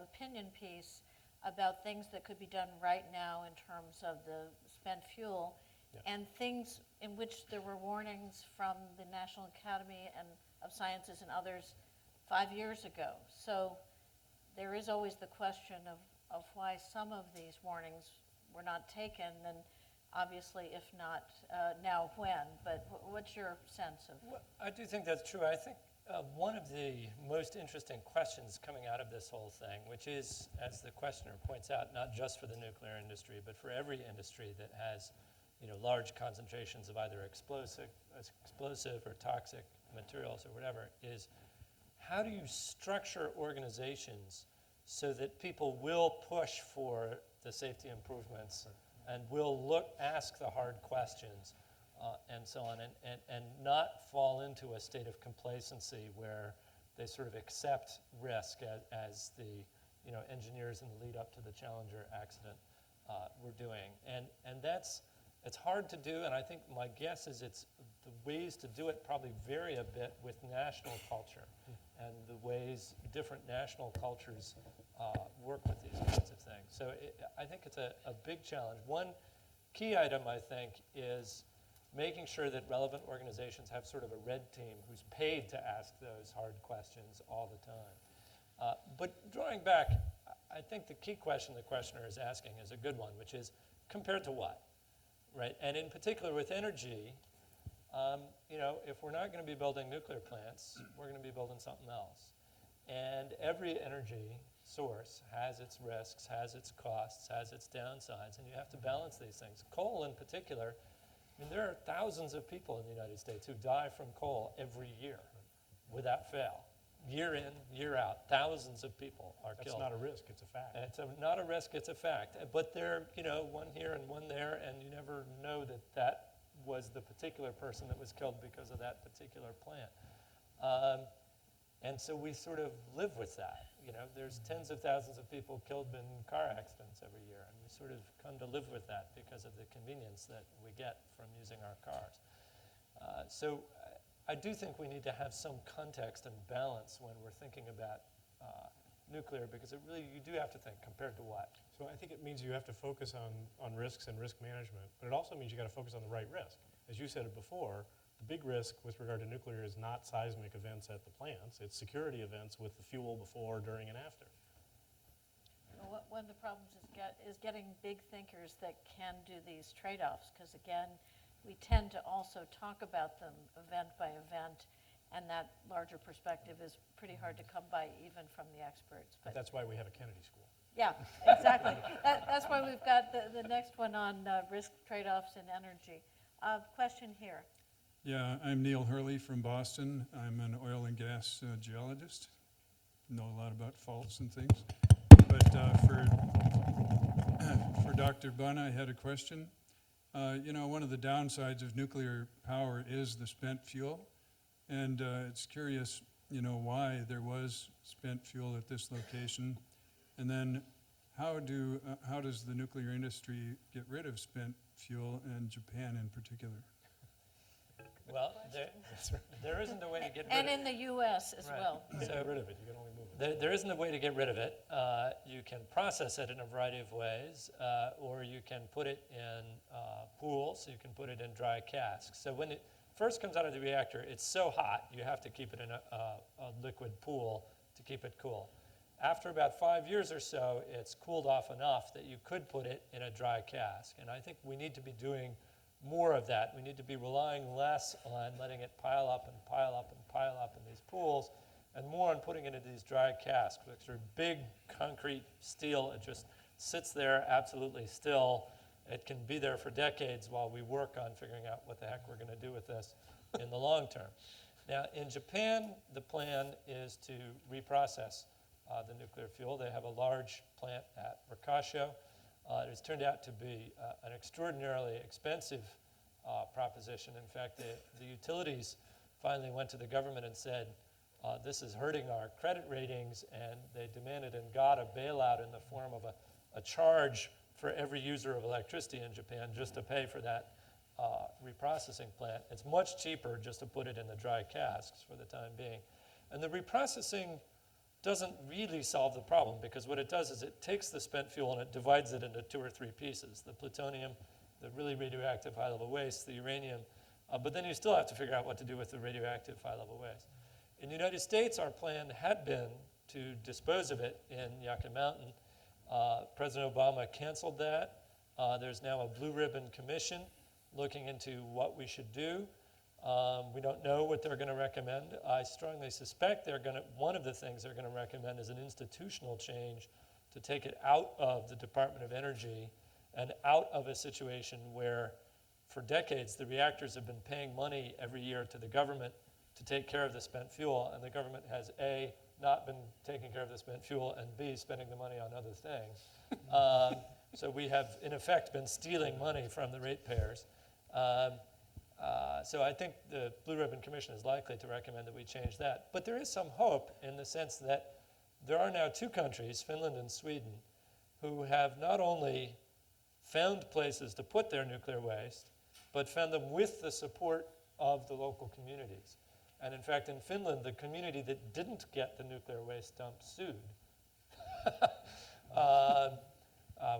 opinion piece about things that could be done right now in terms of the spent fuel, Yeah. and things in which there were warnings from the National Academy of Sciences and others 5 years ago. So there is always the question of why some of these warnings were not taken, and obviously, if not now, when. But what's your sense of? Well, I do think that's true. I think one of the most interesting questions coming out of this whole thing, which is, as the questioner points out, not just for the nuclear industry, but for every industry that has large concentrations of either explosive or toxic materials or whatever, is how do you structure organizations so that people will push for the safety improvements and will ask the hard questions and so on, and not fall into a state of complacency where they sort of accept risk as the engineers in the lead up to the Challenger accident were doing. And it's hard to do, and I think my guess is the ways to do it probably vary a bit with national culture and the ways different national cultures work with these kinds of things. So I think it's a big challenge. One key item, I think, is making sure that relevant organizations have sort of a red team who's paid to ask those hard questions all the time. But drawing back, I think the key question the questioner is asking is a good one, which is compared to what, right? And in particular with energy, if we're not going to be building nuclear plants, we're going to be building something else. And every energy source has its risks, has its costs, has its downsides, and you have to balance these things. Coal in particular, there are thousands of people in the United States who die from coal every year without fail. Year in, year out, thousands of people are killed. That's not a risk, it's a fact. It's not a risk, it's a fact. But they're, one here and one there, and you never know that was the particular person that was killed because of that particular plant. And so we sort of live with that. There's tens of thousands of people killed in car accidents every year, and we sort of come to live with that because of the convenience that we get from using our cars. So I do think we need to have some context and balance when we're thinking about nuclear, because you do have to think compared to what. So I think it means you have to focus on risks and risk management, but it also means you got to focus on the right risk. As you said it before, the big risk with regard to nuclear is not seismic events at the plants, it's security events with the fuel before, during, and after. One of the problems is getting big thinkers that can do these trade-offs, because again, we tend to also talk about them event by event, and that larger perspective is pretty hard to come by even from the experts. But that's why we have a Kennedy School. Yeah, exactly. That's why we've got the next one on risk trade-offs in energy. Question here. Yeah, I'm Neil Hurley from Boston. I'm an oil and gas geologist. Know a lot about faults and things. But for Dr. Bunn, I had a question. One of the downsides of nuclear power is the spent fuel. And it's curious, why there was spent fuel at this location. And then how does the nuclear industry get rid of spent fuel, and Japan in particular? Well, there isn't a way to get rid And of it. in the US as Right. well. You can't So- get rid of it, you can only move it. There isn't a way to get rid of it. You can process it in a variety of ways, or you can put it in pools, you can put it in dry casks. So when it first comes out of the reactor, it's so hot, you have to keep it in a liquid pool to keep it cool. After about 5 years or so, it's cooled off enough that you could put it in a dry cask. And I think we need to be doing more of that. We need to be relying less on letting it pile up and pile up and pile up in these pools, and more on putting it into these dry casks, which are big concrete steel. It just sits there absolutely still. It can be there for decades while we work on figuring out what the heck we're going to do with this in the long term. Now, in Japan, the plan is to reprocess the nuclear fuel. They have a large plant at Rikasho. It has turned out to be an extraordinarily expensive proposition. In fact, the utilities finally went to the government and said, this is hurting our credit ratings, and they demanded and got a bailout in the form of a charge for every user of electricity in Japan just to pay for that reprocessing plant. It's much cheaper just to put it in the dry casks for the time being. And the reprocessing doesn't really solve the problem, because what it does is it takes the spent fuel and it divides it into 2 or 3 pieces: the plutonium, the really radioactive high-level waste, the uranium, but then you still have to figure out what to do with the radioactive high-level waste. In the United States, our plan had been to dispose of it in Yucca Mountain. President Obama canceled that. There's now a Blue Ribbon Commission looking into what we should do. We don't know what they're going to recommend. I strongly suspect one of the things they're going to recommend is an institutional change to take it out of the Department of Energy and out of a situation where, for decades, the reactors have been paying money every year to the government to take care of the spent fuel, and the government has A, not been taking care of the spent fuel, and B, spending the money on other things. So we have, in effect, been stealing money from the ratepayers. So I think the Blue Ribbon Commission is likely to recommend that we change that. But there is some hope in the sense that there are now 2 countries, Finland and Sweden, who have not only found places to put their nuclear waste, but found them with the support of the local communities. And in fact, in Finland, the community that didn't get the nuclear waste dump sued,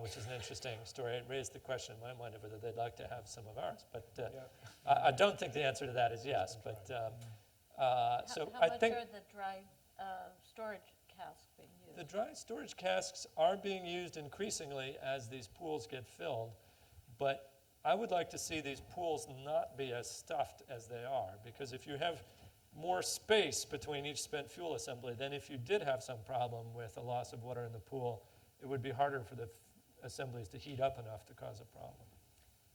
which is an interesting story. It raised the question in my mind of whether they'd like to have some of ours. But I don't think the answer to that is yes. But so How I much think are the dry storage casks being used? the dry storage casks are being used increasingly as these pools get filled. But I would like to see these pools not be as stuffed as they are, because if you have more space between each spent fuel assembly, then if you did have some problem with the loss of water in the pool, it would be harder for the assemblies to heat up enough to cause a problem.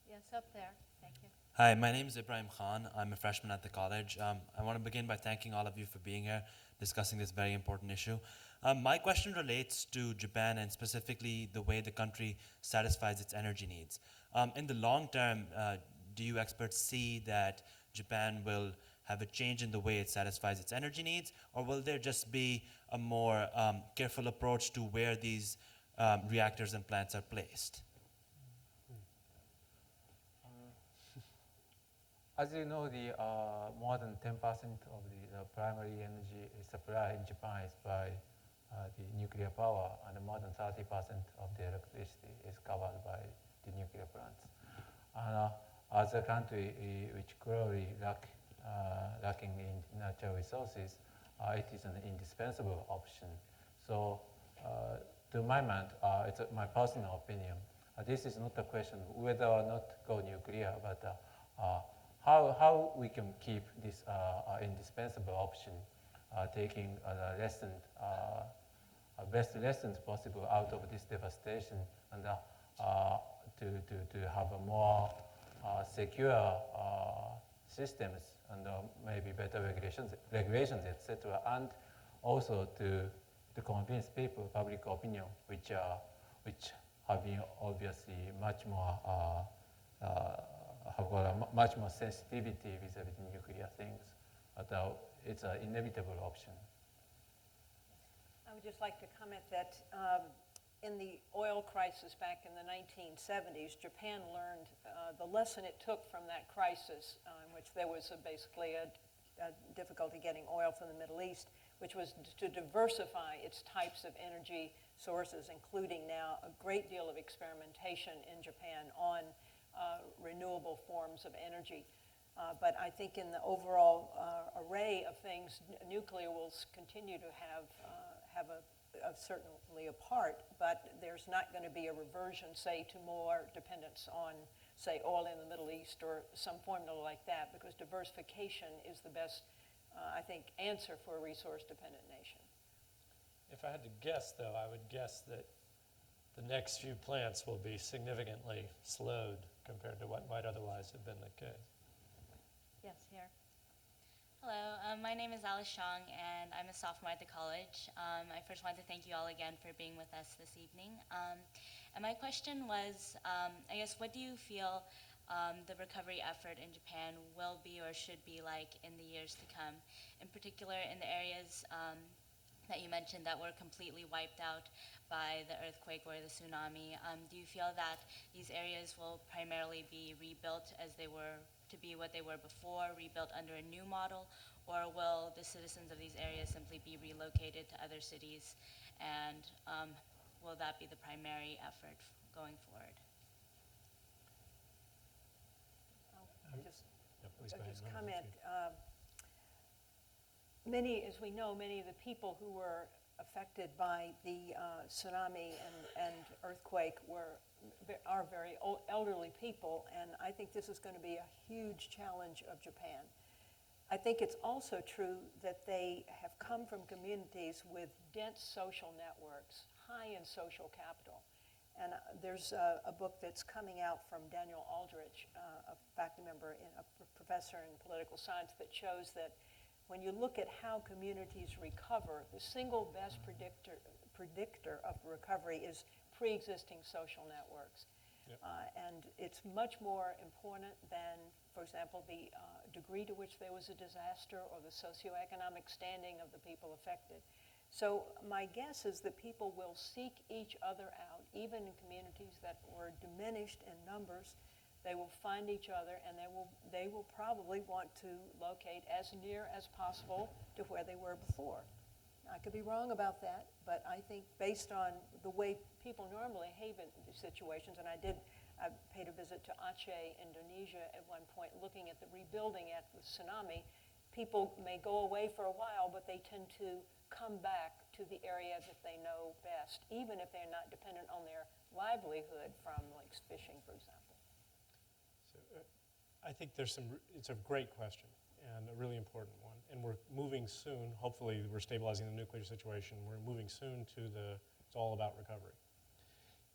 Yes, up there. Thank you. Hi, my name is Ibrahim Khan. I'm a freshman at the college. I want to begin by thanking all of you for being here, discussing this very important issue. My question relates to Japan, and specifically the way the country satisfies its energy needs. In the long term, do you experts see that Japan will have a change in the way it satisfies its energy needs, or will there just be a more careful approach to where these reactors and plants are placed? As you know, the more than 10% of the primary energy supply in Japan is by the nuclear power, and more than 30% of the electricity is covered by the nuclear plants. And as a country which clearly lacking in natural resources, it is an indispensable option. So, to my mind, it's my personal opinion. This is not a question whether or not go nuclear, but how we can keep this indispensable option, taking the best lessons possible out of this devastation, and to have a more secure systems and maybe better regulations, etc., and also to convince people, public opinion, which have been obviously much more have got a much more sensitivity vis-a-vis nuclear things, but it's an inevitable option. I would just like to comment that in the oil crisis back in the 1970s, Japan learned the lesson it took from that crisis, in which there was basically a difficulty getting oil from the Middle East, which was to diversify its types of energy sources, including now a great deal of experimentation in Japan on renewable forms of energy. But I think in the overall array of things, nuclear will continue to have certainly a part, but there's not going to be a reversion, say, to more dependence on, say, oil in the Middle East or some formula like that, because diversification is the best, I think, answer for a resource-dependent nation. If I had to guess, though, I would guess that the next few plants will be significantly slowed compared to what might otherwise have been the case. Yes, here. Hello, my name is Alice Shong, and I'm a sophomore at the college. I first want to thank you all again for being with us this evening. And my question was, I guess, what do you feel the recovery effort in Japan will be or should be like in the years to come? In particular, in the areas that you mentioned that were completely wiped out by the earthquake or the tsunami, do you feel that these areas will primarily be rebuilt as they were to be what they were before, rebuilt under a new model, or will the citizens of these areas simply be relocated to other cities, and will that be the primary effort going forward? Please go ahead. Just comment. Many, as we know, many of the people who were affected by the tsunami and earthquake are very elderly people, and I think this is going to be a huge challenge of Japan. I think it's also true that they have come from communities with dense social networks, high in social capital. And there's a book that's coming out from Daniel Aldrich, a faculty member, a professor in political science, that shows that when you look at how communities recover, the single best predictor of recovery is pre-existing social networks. Yep. And it's much more important than, for example, the degree to which there was a disaster or the socioeconomic standing of the people affected. So my guess is that people will seek each other out, even in communities that were diminished in numbers. They will find each other, and they will probably want to locate as near as possible to where they were before. I could be wrong about that, but I think based on the way people normally behave in these situations, and I paid a visit to Aceh, Indonesia at one point, looking at the rebuilding after the tsunami. People may go away for a while, but they tend to come back to the area that they know best, even if they're not dependent on their livelihood from, like, fishing, for example. So, I think it's a great question and a really important one. And we're moving soon, hopefully we're stabilizing the nuclear situation, we're moving soon to it's all about recovery.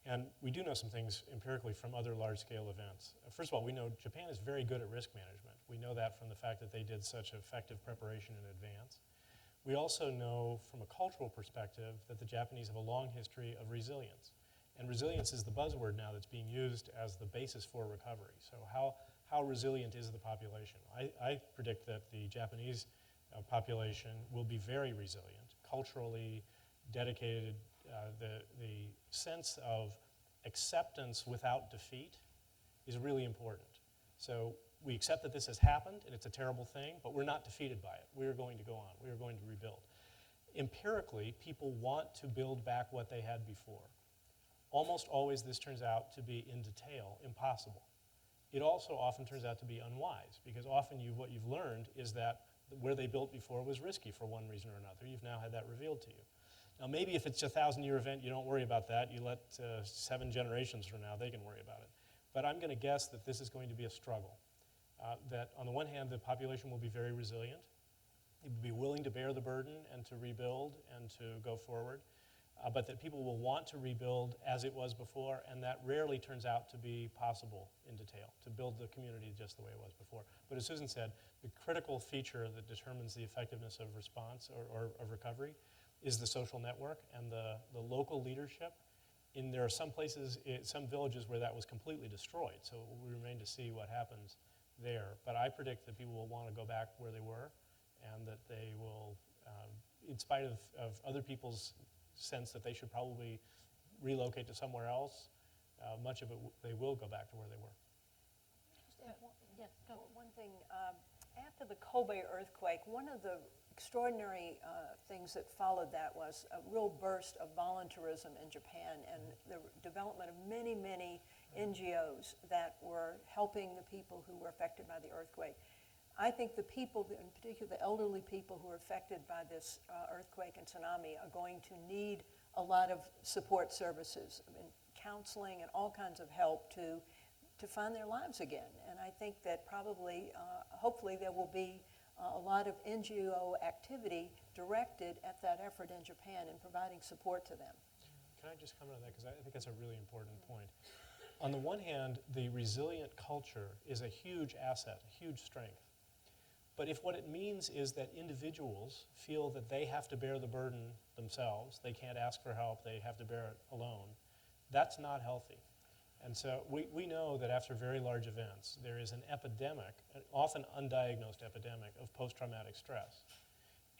And we do know some things empirically from other large-scale events. First of all, we know Japan is very good at risk management. We know that from the fact that they did such effective preparation in advance. We also know from a cultural perspective that the Japanese have a long history of resilience. And resilience is the buzzword now that's being used as the basis for recovery. So how resilient is the population? I predict that the Japanese population will be very resilient, culturally dedicated. The sense of acceptance without defeat is really important. So we accept that this has happened and it's a terrible thing, but we're not defeated by it. We are going to go on. We are going to rebuild. Empirically, people want to build back what they had before. Almost always this turns out to be, in detail, impossible. It also often turns out to be unwise, because often what you've learned is that where they built before was risky for one reason or another. You've now had that revealed to you. Now, maybe if it's a 1,000-year event, you don't worry about that. You let 7 generations from now, they can worry about it. But I'm going to guess that this is going to be a struggle. That on the one hand, the population will be very resilient. It will be willing to bear the burden and to rebuild and to go forward. But that people will want to rebuild as it was before, and that rarely turns out to be possible in detail, to build the community just the way it was before. But as Susan said, the critical feature that determines the effectiveness of response or of recovery is the social network and the local leadership. There are some places, some villages where that was completely destroyed, so we remain to see what happens there. But I predict that people will want to go back where they were, and that they will, in spite of other people's sense that they should probably relocate to somewhere else, much of it, they will go back to where they were. Yes, go. One thing, after the Kobe earthquake, one of the extraordinary things that followed that was a real burst of voluntarism in Japan and the development of many, many NGOs that were helping the people who were affected by the earthquake. I think the people, in particular the elderly people who are affected by this earthquake and tsunami, are going to need a lot of support services and counseling and all kinds of help to find their lives again. And I think that probably, hopefully there will be a lot of NGO activity directed at that effort in Japan and providing support to them. Can I just comment on that? Because I think that's a really important point. On the one hand, the resilient culture is a huge asset, a huge strength. But if what it means is that individuals feel that they have to bear the burden themselves, they can't ask for help, they have to bear it alone, that's not healthy. And so we know that after very large events, there is an epidemic, an often undiagnosed epidemic of post-traumatic stress.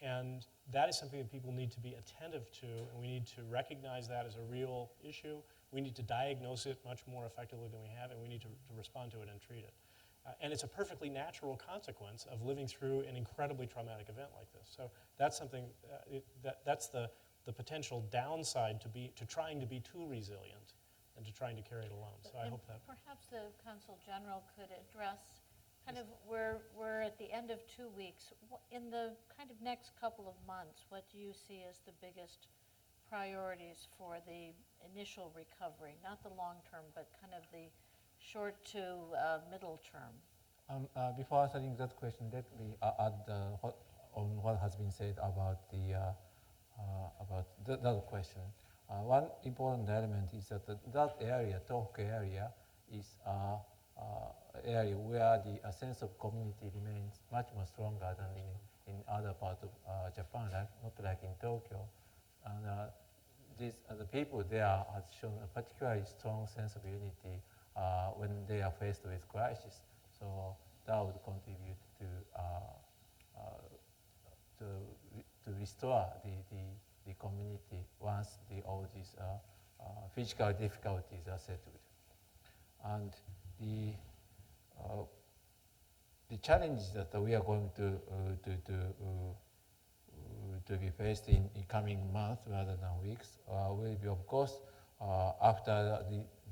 And that is something that people need to be attentive to, and we need to recognize that as a real issue. We need to diagnose it much more effectively than we have, and we need to respond to it and treat it. And it's a perfectly natural consequence of living through an incredibly traumatic event like this. So that's something, that's the potential downside to trying to be too resilient and to trying to carry it alone. So I And hope that. perhaps the Consul General could address kind of we're at the end of 2 weeks. In the kind of next couple of months, what do you see as the biggest priorities for the initial recovery? Not the long term, but kind of the short to middle term. Before answering that question, let me add on what has been said about the other question. One important element is that that area, Tohoku area, is an area where the sense of community remains much more stronger than in other parts of Japan, not like in Tokyo. And the people there have shown a particularly strong sense of unity when they are faced with crisis. So that would contribute to restore the community once all these physical difficulties are settled. And the challenges that we are going to be faced in coming months rather than weeks will be, of course, after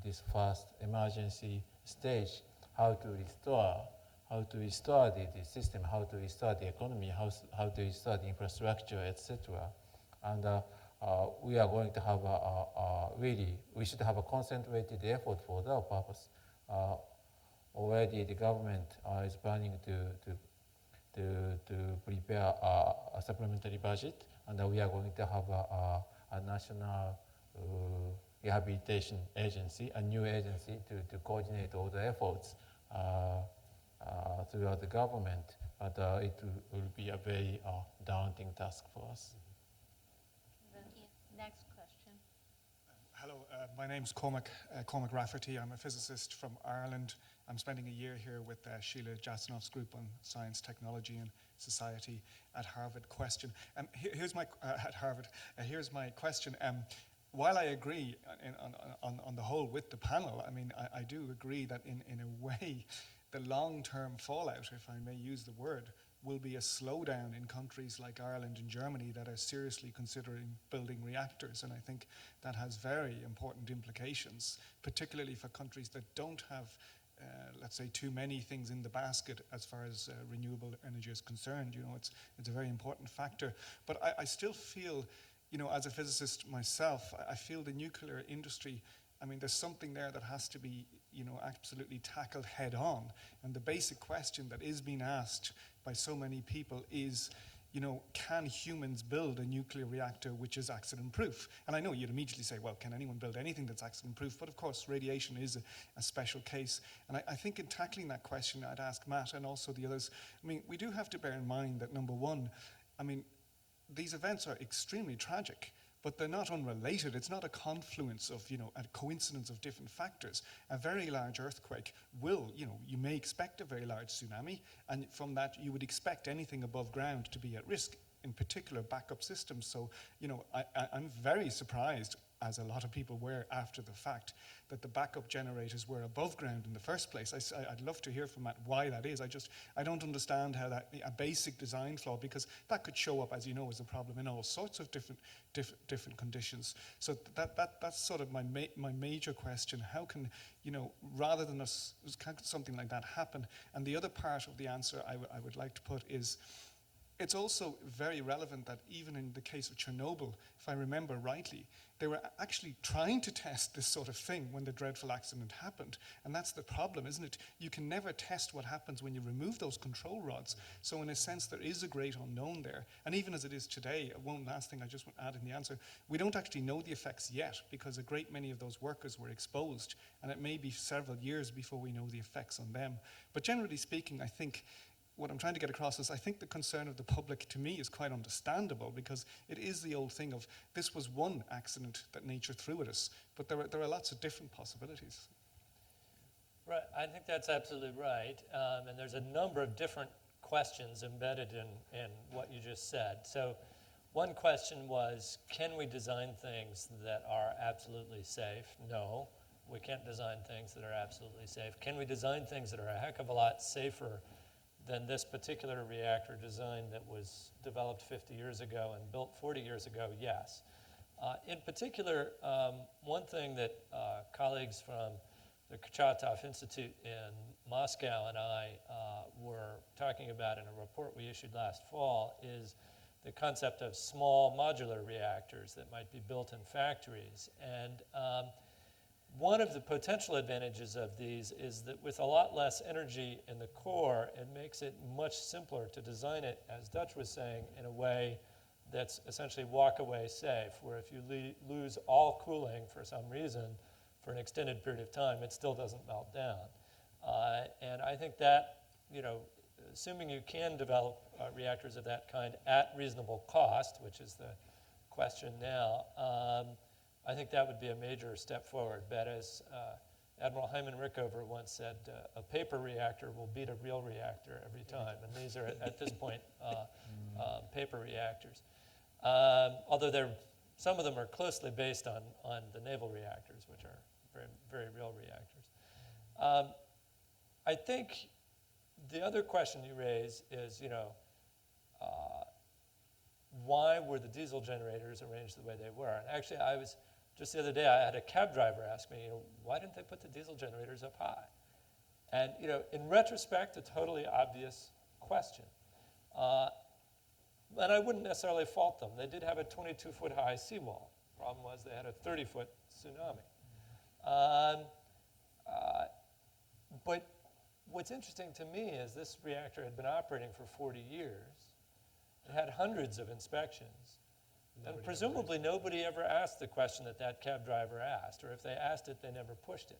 this first emergency stage, how to restore the system, how to restore the economy, how to restore the infrastructure, etc. And we are going to have we should have a concentrated effort for that purpose. Already the government is planning to prepare a supplementary budget, and we are going to have a national rehabilitation agency, a new agency to coordinate all the efforts throughout the government, but it will be a very daunting task for us. Next question. Hello, my name's Cormac Rafferty. I'm a physicist from Ireland. I'm spending a year here with Sheila Jasanoff's group on science, technology, and society at Harvard. Here's my question. While I agree on the whole with the panel, I mean, I do agree that in a way, the long-term fallout, if I may use the word, will be a slowdown in countries like Ireland and Germany that are seriously considering building reactors. And I think that has very important implications, particularly for countries that don't have, let's say, too many things in the basket as far as renewable energy is concerned. You know, it's a very important factor. But I still feel, you know, as a physicist myself, I feel the nuclear industry, I mean, there's something there that has to be, you know, absolutely tackled head on. And the basic question that is being asked by so many people is, you know, can humans build a nuclear reactor which is accident-proof? And I know you'd immediately say, well, can anyone build anything that's accident-proof? But of course, radiation is a special case. And I think in tackling that question, I'd ask Matt and also the others, I mean, we do have to bear in mind that, number one, I mean, these events are extremely tragic, but they're not unrelated. It's not a confluence of, you know, a coincidence of different factors. A very large earthquake will, you know, you may expect a very large tsunami, and from that you would expect anything above ground to be at risk, in particular backup systems. So, you know, I'm very surprised as a lot of people were after the fact, that the backup generators were above ground in the first place. I'd love to hear from Matt why that is. I don't understand how that, a basic design flaw, because that could show up, as you know, as a problem in all sorts of different conditions. So that's sort of my major question. How can, rather than something like that happen? And the other part of the answer I would like to put is, it's also very relevant that even in the case of Chernobyl, if I remember rightly, they were actually trying to test this sort of thing when the dreadful accident happened. And that's the problem, isn't it? You can never test what happens when you remove those control rods. So in a sense, there is a great unknown there. And even as it is today, one last thing I just want to add in the answer, we don't actually know the effects yet, because a great many of those workers were exposed, and it may be several years before we know the effects on them. But generally speaking, I think what I'm trying to get across is I think the concern of the public, to me, is quite understandable, because it is the old thing of this was one accident that nature threw at us, but there are lots of different possibilities. Right, I think that's absolutely right. And there's a number of different questions embedded in what you just said. So one question was, can we design things that are absolutely safe? No, we can't design things that are absolutely safe. Can we design things that are a heck of a lot safer than this particular reactor design that was developed 50 years ago and built 40 years ago? Yes. In particular, one thing that colleagues from the Kurchatov Institute in Moscow and I were talking about in a report we issued last fall is the concept of small modular reactors that might be built in factories. And one of the potential advantages of these is that with a lot less energy in the core, it makes it much simpler to design it, as Dutch was saying, in a way that's essentially walk-away safe, where if you lose all cooling for some reason for an extended period of time, it still doesn't melt down. And I think that, assuming you can develop reactors of that kind at reasonable cost, which is the question now, I think that would be a major step forward. But as Admiral Hyman Rickover once said, a paper reactor will beat a real reactor every time. And these are, at this point, paper reactors. Although some of them are closely based on the naval reactors, which are very, very real reactors. I think the other question you raise is, why were the diesel generators arranged the way they were? And actually, just the other day, I had a cab driver ask me, why didn't they put the diesel generators up high? And, in retrospect, a totally obvious question. And I wouldn't necessarily fault them. They did have a 22-foot high seawall. Problem was they had a 30-foot tsunami. But what's interesting to me is this reactor had been operating for 40 years. It had hundreds of inspections. And presumably nobody ever asked the question that cab driver asked, or if they asked it, they never pushed it.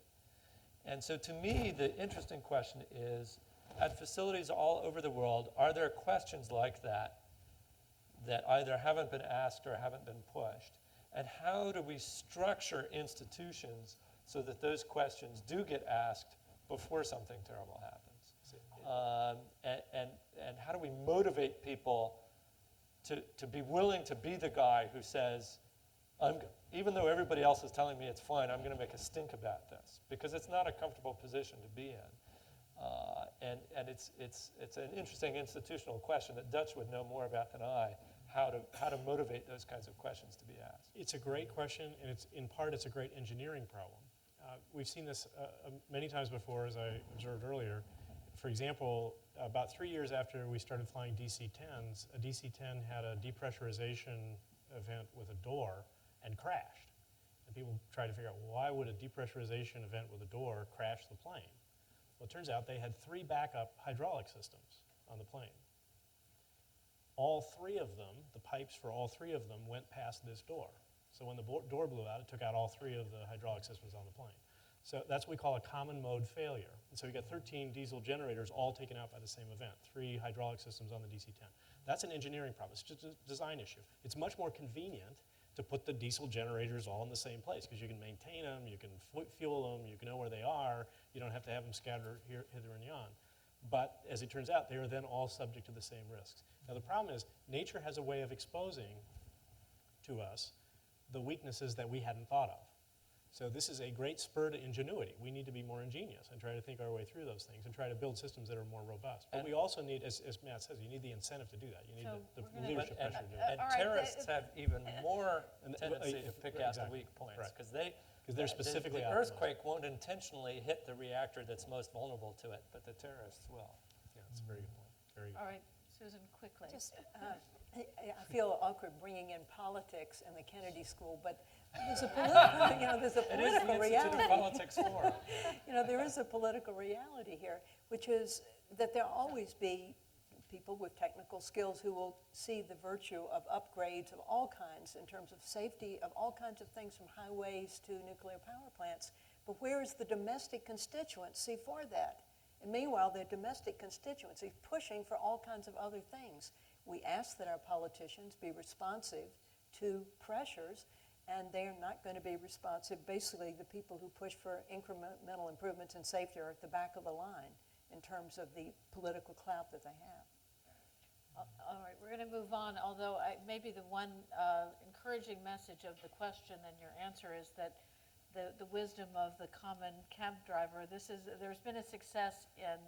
And so to me, the interesting question is, at facilities all over the world, are there questions like that either haven't been asked or haven't been pushed? And how do we structure institutions so that those questions do get asked before something terrible happens? And how do we motivate people to be willing to be the guy who says, even though everybody else is telling me it's fine, I'm going to make a stink about this, because it's not a comfortable position to be in. And it's an interesting institutional question that Dutch would know more about than I, how to motivate those kinds of questions to be asked. It's a great question, and in part it's a great engineering problem. We've seen this many times before, as I observed earlier. For example, about 3 years after we started flying DC-10s, a DC-10 had a depressurization event with a door and crashed. And people tried to figure out, why would a depressurization event with a door crash the plane? Well, it turns out they had 3 backup hydraulic systems on the plane. All 3 of them, the pipes for all 3 of them, went past this door. So when the door blew out, it took out all 3 of the hydraulic systems on the plane. So that's what we call a common mode failure. And so you got 13 diesel generators all taken out by the same event, 3 hydraulic systems on the DC-10. That's an engineering problem. It's just a design issue. It's much more convenient to put the diesel generators all in the same place, because you can maintain them, you can fuel them, you can know where they are, you don't have to have them scattered hither and yon. But as it turns out, they are then all subject to the same risks. Now the problem is, nature has a way of exposing to us the weaknesses that we hadn't thought of. So this is a great spur to ingenuity. We need to be more ingenious and try to think our way through those things and try to build systems that are more robust. But we also need, as Matt says, you need the incentive to do that. You need So the we're gonna- leadership And, pressure to do it. and all right, terrorists have even more And- tendency to pick out the exactly, weak points right. because they're specifically the optimized. earthquake won't intentionally hit the reactor that's most vulnerable to it, but the terrorists will. Yeah, that's a very good point. Very good. All right, Susan, quickly. Just, I feel awkward bringing in politics in the Kennedy School, but there's a political, there's a It is the political Institute of reality. Politics Forum. There is a political reality here, which is that there'll always be people with technical skills who will see the virtue of upgrades of all kinds in terms of safety of all kinds of things from highways to nuclear power plants. But where is the domestic constituency for that? And meanwhile, the domestic constituency is pushing for all kinds of other things. We ask that our politicians be responsive to pressures, and they are not going to be responsive. Basically, the people who push for incremental improvements in safety are at the back of the line in terms of the political clout that they have. All right, we're going to move on, although maybe the one encouraging message of the question and your answer is that the wisdom of the common cab driver, there's been a success in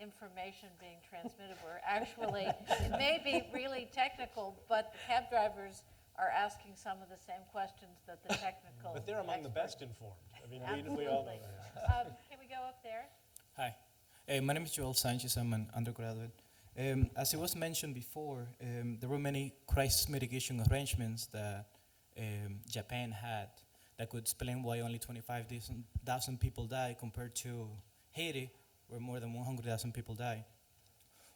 information being transmitted where actually it may be really technical, but the cab drivers are asking some of the same questions that the technical But they're among the experts. best informed. I mean, we all know Absolutely. that. Can we go up there? Hi, my name is Joel Sanchez. I'm an undergraduate. As it was mentioned before, there were many crisis mitigation arrangements that Japan had that could explain why only 25,000 people died compared to Haiti, where more than 100,000 people died.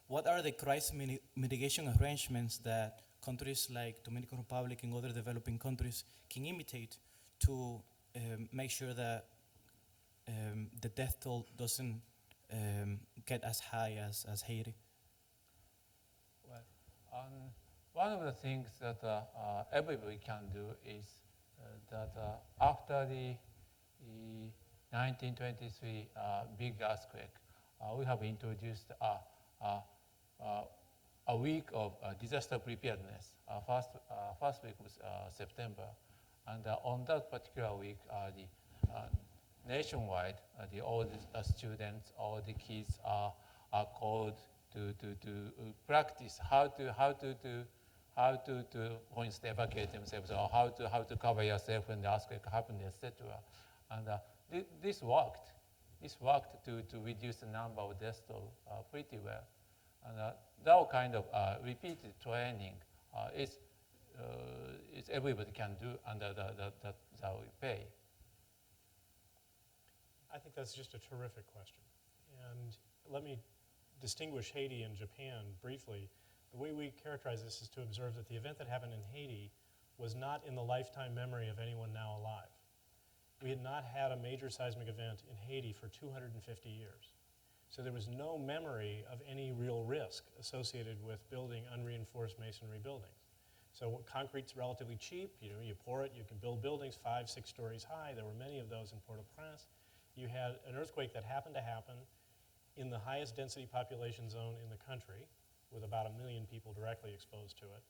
What are the crisis mitigation arrangements that countries like Dominican Republic and other developing countries can imitate to make sure that the death toll doesn't get as high as Haiti? Well, one of the things that everybody can do is that after the 1923 big earthquake, we have introduced a week of disaster preparedness. First week was September, and on that particular week, nationwide, all the students, all the kids are called to practice how to for instance, evacuate themselves, or how to cover yourself when the earthquake happened, etc. And this worked. This worked to reduce the number of deaths pretty well. And that kind of repeated training is everybody can do, and that we pay. I think that's just a terrific question. And let me distinguish Haiti and Japan briefly. The way we characterize this is to observe that the event that happened in Haiti was not in the lifetime memory of anyone now alive. We had not had a major seismic event in Haiti for 250 years. So there was no memory of any real risk associated with building unreinforced masonry buildings. So concrete's relatively cheap. You pour it, you can build buildings 5, 6 stories high. There were many of those in Port-au-Prince. You had an earthquake that happened to happen in the highest density population zone in the country, with about 1 million people directly exposed to it,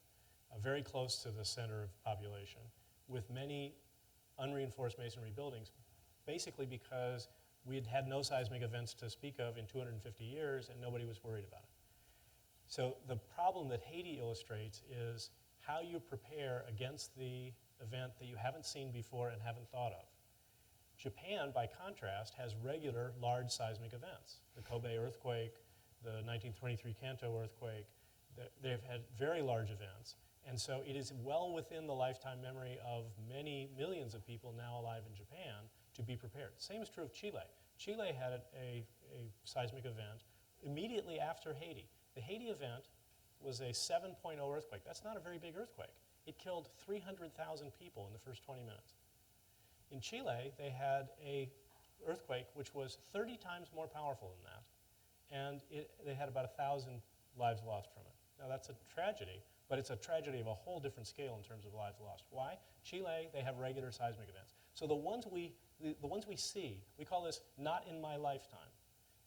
very close to the center of population, with many unreinforced masonry buildings, basically because we had had no seismic events to speak of in 250 years and nobody was worried about it. So the problem that Haiti illustrates is how you prepare against the event that you haven't seen before and haven't thought of. Japan, by contrast, has regular large seismic events. The Kobe earthquake, the 1923 Kanto earthquake, they've had very large events. And so it is well within the lifetime memory of many millions of people now alive in Japan to be prepared. Same is true of Chile. Chile had a seismic event immediately after Haiti. The Haiti event was a 7.0 earthquake. That's not a very big earthquake. It killed 300,000 people in the first 20 minutes. In Chile, they had an earthquake which was 30 times more powerful than that, and they had about 1,000 lives lost from it. Now that's a tragedy, but it's a tragedy of a whole different scale in terms of lives lost. Why? Chile, they have regular seismic events. So the ones we see, we call this not in my lifetime.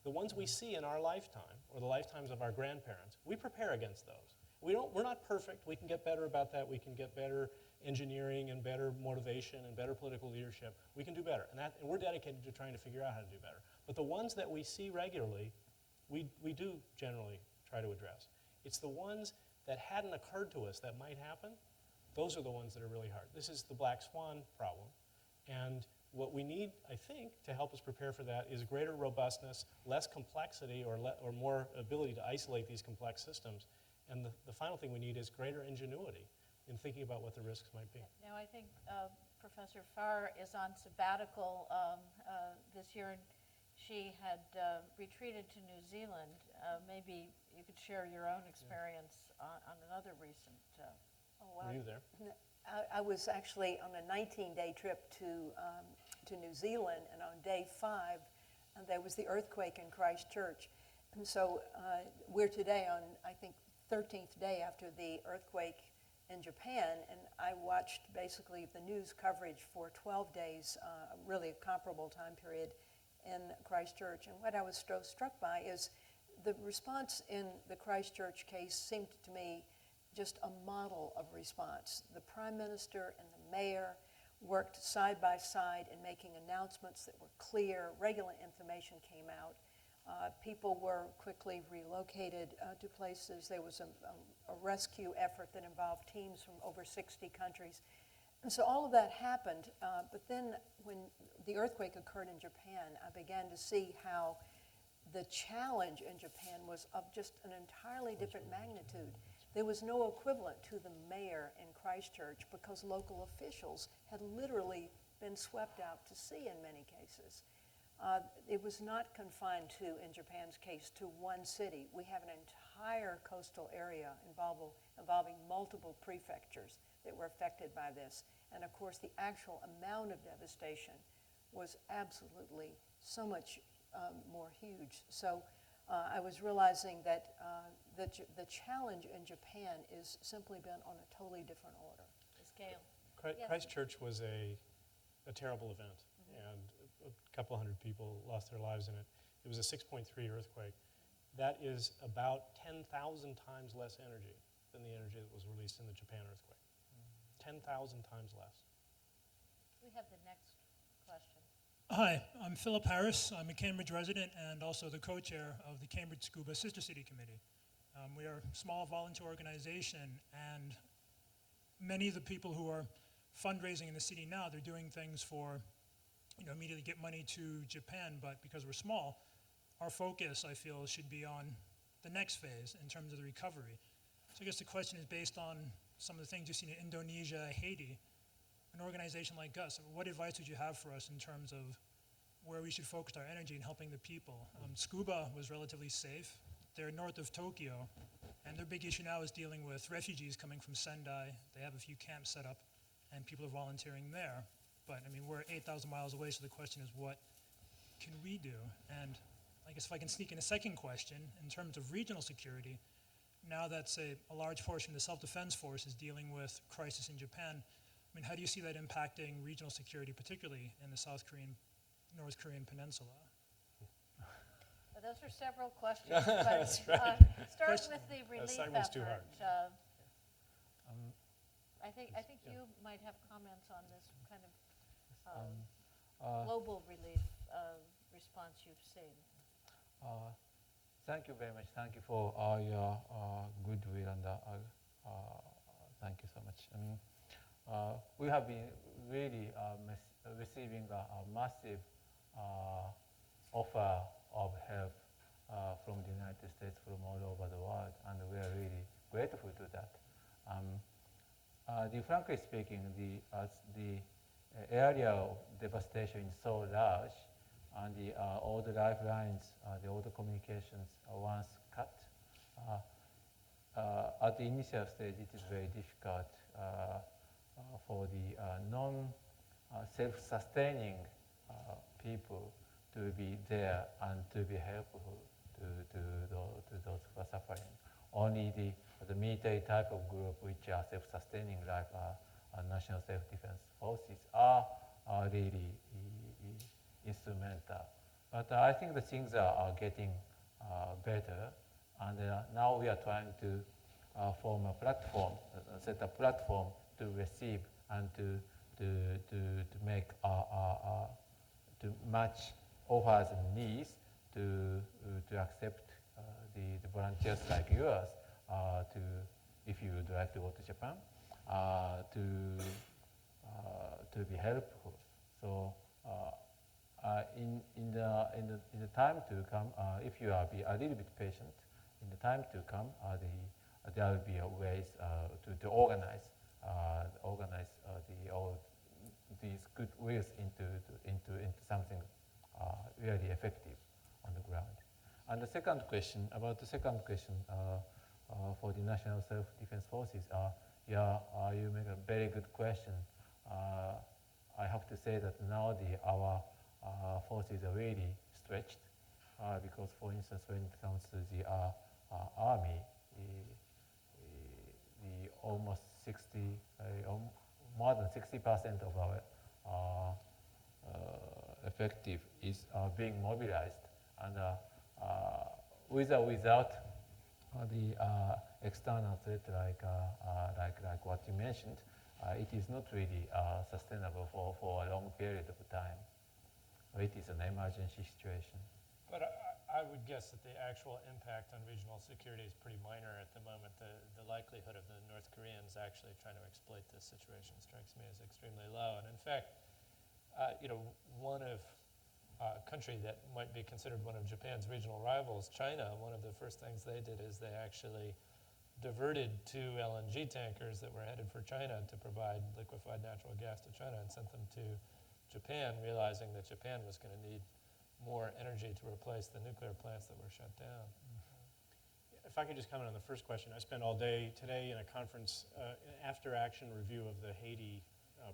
The ones we see in our lifetime, or the lifetimes of our grandparents, we prepare against those. We're not perfect. We can get better about that. We can get better engineering and better motivation and better political leadership, we can do better. And we're dedicated to trying to figure out how to do better. But the ones that we see regularly, we do generally try to address. It's the ones that hadn't occurred to us that might happen, those are the ones that are really hard. This is the black swan problem. And what we need, I think, to help us prepare for that is greater robustness, less complexity, or more ability to isolate these complex systems. And the final thing we need is greater ingenuity in thinking about what the risks might be. Now, I think Professor Farr is on sabbatical this year, and she had retreated to New Zealand. Maybe you could share your own experience on another recent. Were you there? I was actually on a 19-day trip to New Zealand, and on day 5, there was the earthquake in Christchurch. And so we're today on, I think, 13th day after the earthquake in Japan, and I watched basically the news coverage for 12 days, really a comparable time period in Christchurch. And what I was so struck by is the response in the Christchurch case seemed to me just a model of response. The Prime Minister and the Mayor worked side by side in making announcements that were clear. Regular information came out. People were quickly relocated to places. There was a rescue effort that involved teams from over 60 countries. And so all of that happened. But then when the earthquake occurred in Japan, I began to see how the challenge in Japan was of just an entirely different magnitude. There was no equivalent to the mayor in Christchurch because local officials had literally been swept out to sea in many cases. It was not confined to, in Japan's case, to one city. We have an entire coastal area involving multiple prefectures that were affected by this. And of course, the actual amount of devastation was absolutely so much more huge. So I was realizing that the challenge in Japan is simply been on a totally different order. The scale. Christchurch was a terrible event, and a couple hundred people lost their lives in it. It was a 6.3 earthquake. That is about 10,000 times less energy than the energy that was released in the Japan earthquake. 10,000 times less. We have the next question. Hi, I'm Philip Harris. I'm a Cambridge resident and also the co-chair of the Cambridge Scuba Sister City Committee. We are a small volunteer organization, and many of the people who are fundraising in the city now, they're doing things for, immediately get money to Japan, but because we're small, our focus, I feel, should be on the next phase in terms of the recovery. So I guess the question is based on some of the things you've seen in Indonesia, Haiti. An organization like us, what advice would you have for us in terms of where we should focus our energy in helping the people? Scuba was relatively safe. They're north of Tokyo, and their big issue now is dealing with refugees coming from Sendai. They have a few camps set up, and people are volunteering there. But, we're 8,000 miles away, so the question is, what can we do? And I guess if I can sneak in a second question, in terms of regional security, now that, say, a large portion of the self-defense force is dealing with crisis in Japan, how do you see that impacting regional security, particularly in the North Korean peninsula? Those are several questions, but That's right. Start with the relief segment's too effort. hard. I think you might have comments on this kind of global relief response you've seen. Thank you very much. Thank you for all your goodwill, and thank you so much. We have been really receiving a massive offer of help from the United States, from all over the world, and we are really grateful to that. Frankly speaking, the area of devastation is so large, and all the lifelines, all the communications are once cut. At the initial stage, it is very difficult for the non-self-sustaining people to be there and to be helpful to those who are suffering. Only the military type of group which are self-sustaining, like national self-defense forces, are really instrumental. But I think the things are getting better, and now we are trying to form a platform, set a platform to receive and to make to match offers and needs to accept the volunteers like yours to, if you would like to go to Japan, to be helpful. So in the time to come, if you are be a little bit patient, in the time to come, there will be ways to organize all these good wills into something really effective on the ground. And the second question, for the National Self-Defense Forces, you make a very good question. I have to say that now our forces are really stretched because, for instance, when it comes to the army, the almost 60, more than 60% of our effective is being mobilized, and with or without the external threat like what you mentioned, it is not really sustainable for a long period of time. It is an emergency situation. But I would guess that the actual impact on regional security is pretty minor at the moment. The likelihood of the North Koreans actually trying to exploit this situation strikes me as extremely low. And in fact, one of a country that might be considered one of Japan's regional rivals, China, one of the first things they did is they actually diverted 2 LNG tankers that were headed for China to provide liquefied natural gas to China and sent them to Japan, realizing that Japan was going to need more energy to replace the nuclear plants that were shut down. If I could just comment on the first question, I spent all day today in a conference, after-action review of the Haiti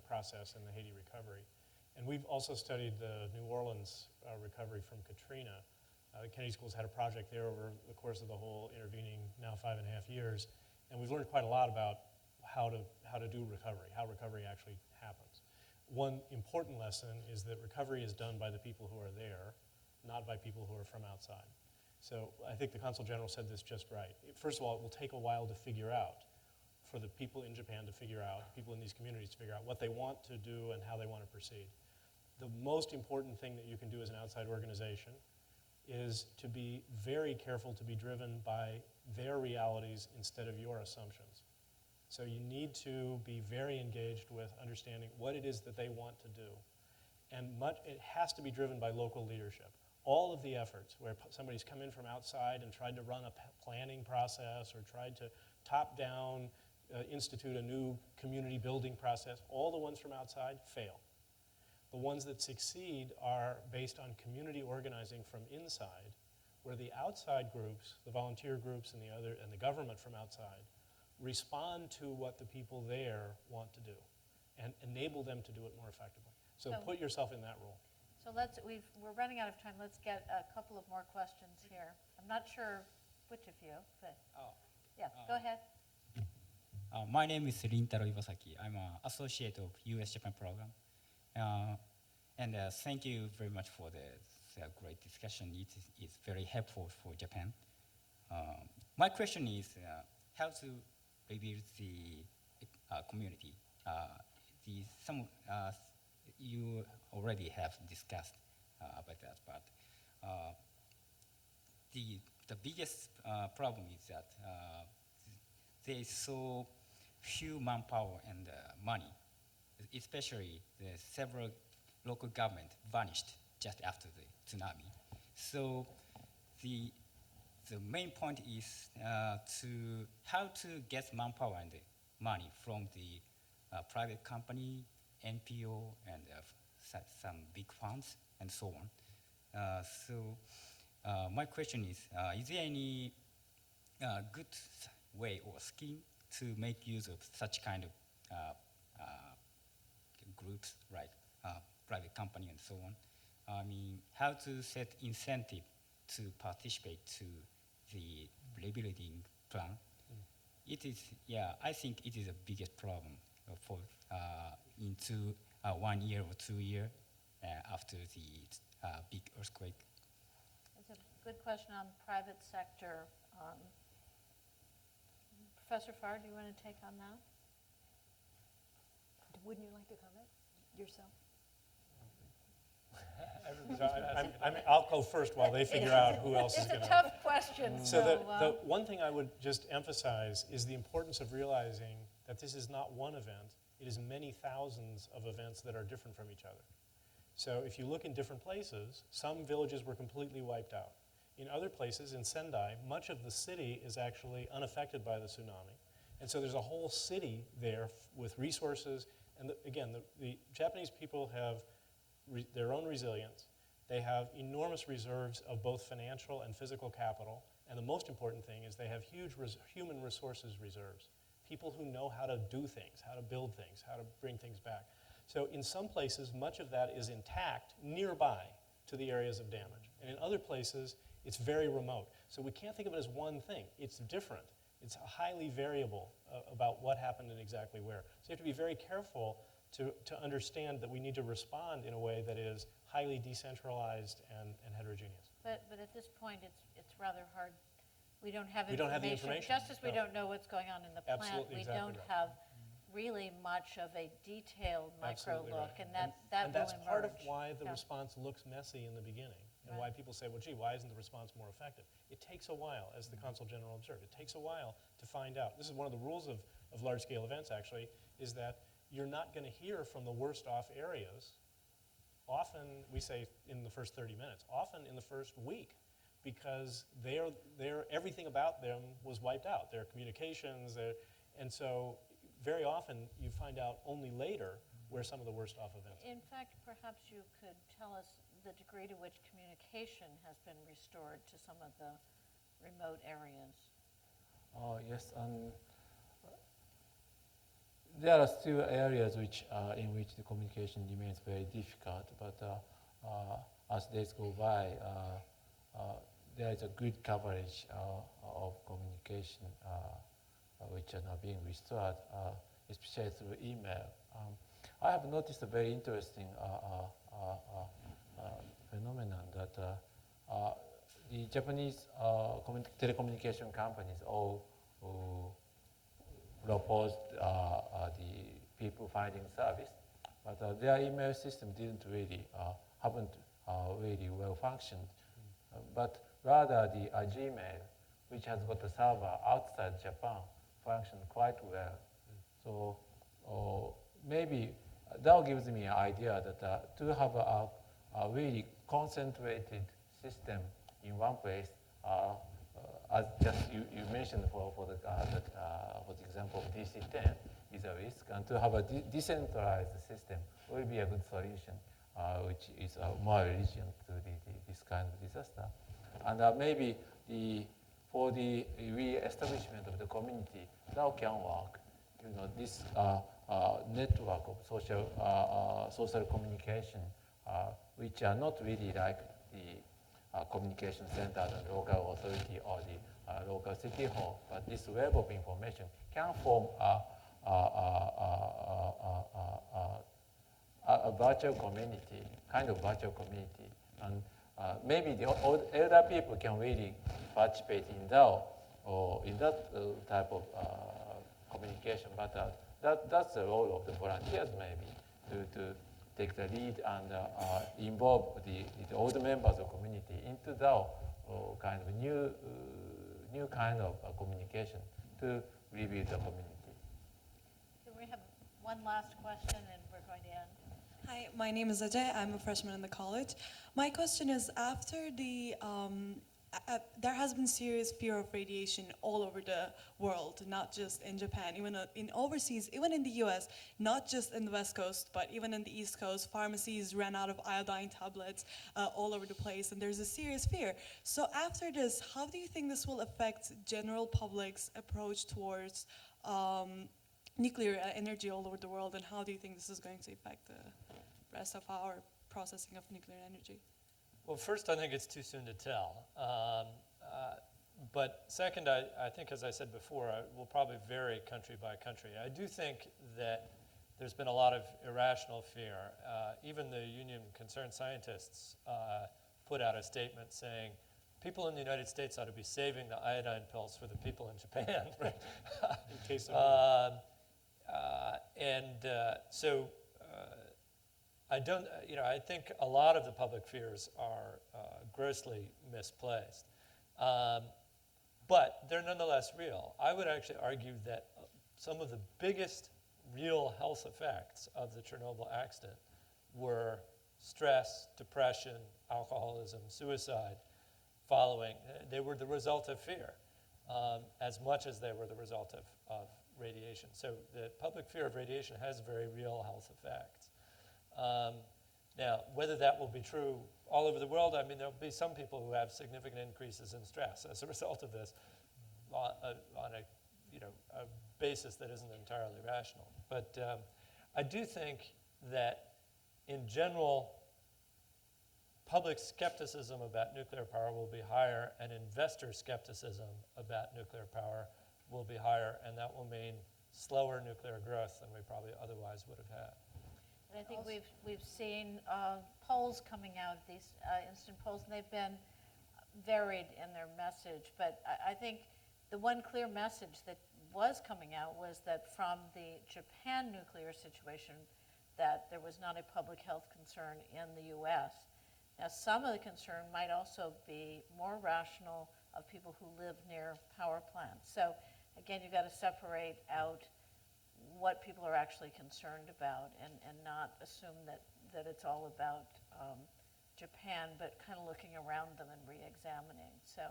process and the Haiti recovery. And we've also studied the New Orleans recovery from Katrina. The Kennedy School's had a project there over the course of the whole intervening now 5.5 years, and we've learned quite a lot about how to do recovery, how recovery actually happens. One important lesson is that recovery is done by the people who are there, not by people who are from outside. So I think the Consul General said this just right. First of all, it will take a while to figure out, for the people in Japan to figure out, people in these communities to figure out what they want to do and how they want to proceed. The most important thing that you can do as an outside organization is to be very careful to be driven by their realities instead of your assumptions. So you need to be very engaged with understanding what it is that they want to do. And it has to be driven by local leadership. All of the efforts where somebody's come in from outside and tried to run a planning process or tried to top-down institute a new community building process, all the ones from outside fail. The ones that succeed are based on community organizing from inside, where the outside groups, the volunteer groups and the government from outside, respond to what the people there want to do and enable them to do it more effectively. So put yourself in that role. So we're running out of time. Let's get a couple of more questions here. I'm not sure which of you, but yeah, go ahead. My name is Rintaro Iwasaki. I'm an associate of U.S.-Japan program. And thank you very much for the great discussion. It is very helpful for Japan. My question is how to rebuild the community. You already have discussed about that, but the biggest problem is that there is so few manpower and money, especially the several local government vanished just after the tsunami. So the main point is how to get manpower and the money from the private company, NPO, and some big funds, and so on. My question is there any good way or scheme to make use of such kind of groups, like private company and so on? I mean, how to set incentive to participate to the rebuilding plan? It is, I think it is the biggest problem for into 1 year or 2 years after the big earthquake. It's a good question on private sector. Professor Farr, do you want to take on that? Wouldn't you like to comment yourself? I'll go first while they figure out who else is going It's to. a tough question. So the one thing I would just emphasize is the importance of realizing that this is not one event. It is many thousands of events that are different from each other. So if you look in different places, some villages were completely wiped out. In other places, in Sendai, much of the city is actually unaffected by the tsunami. And so there's a whole city there with resources. And again, the Japanese people have their own resilience. They have enormous reserves of both financial and physical capital. And the most important thing is they have huge human resources reserves. People who know how to do things, how to build things, how to bring things back. So in some places, much of that is intact nearby to the areas of damage. And in other places, it's very remote. So we can't think of it as one thing. It's different. It's highly variable about what happened and exactly where. So you have to be very careful to understand that we need to respond in a way that is highly decentralized and heterogeneous. But at this point, it's rather hard. We don't have We don't have the information. Just as we No. don't know what's going on in the plant, Absolutely, we exactly don't right. have really much of a detailed micro Absolutely look, right. and that And will that's part of emerge. why the Yeah. response looks messy in the beginning, and Right. why people say, well, gee, why isn't the response more effective? It takes a while, as the Consul General observed. It takes a while to find out. This is one of the rules of large-scale events, actually, is that you're not going to hear from the worst-off areas. Often, we say in the first 30 minutes, often in the first week, because everything about them was wiped out. Their communications, and so very often you find out only later where some of the worst off events are. In fact, perhaps you could tell us the degree to which communication has been restored to some of the remote areas. Yes, there are still areas in which the communication remains very difficult, but as days go by, there is a good coverage of communication which are now being restored, especially through email. I have noticed a very interesting phenomenon that the Japanese telecommunication companies all proposed the people finding service, but their email system haven't really well functioned. But rather the Gmail, which has got a server outside Japan, functioned quite well. So maybe that gives me an idea that to have a really concentrated system in one place, as just you mentioned for the example of DC-10 is a risk, and to have a decentralized system will be a good solution, which is more resistant to this kind of disaster. And maybe for the re-establishment of the community, that can work. This network of social communication, which are not really like the communication center at the local authority or the local city hall, but this web of information can form a virtual community, kind of virtual community. And maybe the elder people can really participate in that or in that type of communication, but that's the role of the volunteers maybe to take the lead and involve the older members of the community into that kind of new kind of communication to rebuild the community. So we have one last question, and we're going to end. Hi, my name is Ajay. I'm a freshman in the college. My question is, after there has been serious fear of radiation all over the world, not just in Japan, even in overseas, even in the US, not just in the West Coast, but even in the East Coast. Pharmacies ran out of iodine tablets all over the place, and there's a serious fear. So after this, how do you think this will affect general public's approach towards nuclear energy all over the world, and how do you think this is going to affect the rest of our processing of nuclear energy? Well, first, I think it's too soon to tell. But second, I think, as I said before, it will probably vary country by country. I do think that there's been a lot of irrational fear. Even the Union Concerned Scientists put out a statement saying, people in the United States ought to be saving the iodine pills for the people in Japan. In case of I don't, I think a lot of the public fears are grossly misplaced. But they're nonetheless real. I would actually argue that some of the biggest real health effects of the Chernobyl accident were stress, depression, alcoholism, suicide following. They were the result of fear as much as they were the result of radiation. So the public fear of radiation has very real health effects. Now, whether that will be true all over the world, I mean, there'll be some people who have significant increases in stress as a result of this on a basis that isn't entirely rational. But I do think that, in general, public skepticism about nuclear power will be higher, and investor skepticism about nuclear power will be higher, and that will mean slower nuclear growth than we probably otherwise would have had. And I think we've seen polls coming out, these instant polls, and they've been varied in their message. But I think the one clear message that was coming out was that from the Japan nuclear situation, that there was not a public health concern in the U.S. Now, some of the concern might also be more rational of people who live near power plants. So, again, you've got to separate out what people are actually concerned about and not assume that it's all about Japan, but kind of looking around them and re-examining. So,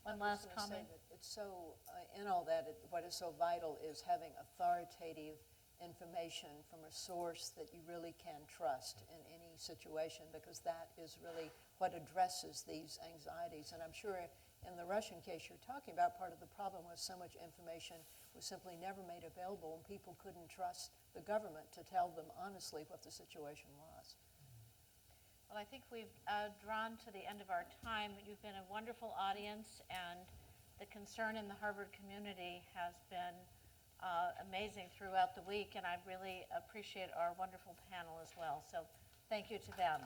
one last comment? It's so, in all that, what is so vital is having authoritative information from a source that you really can trust in any situation, because that is really what addresses these anxieties. And I'm sure in the Russian case you're talking about, part of the problem was so much information was simply never made available, and people couldn't trust the government to tell them honestly what the situation was. Well, I think we've drawn to the end of our time. You've been a wonderful audience, and the concern in the Harvard community has been amazing throughout the week, and I really appreciate our wonderful panel as well. So thank you to them.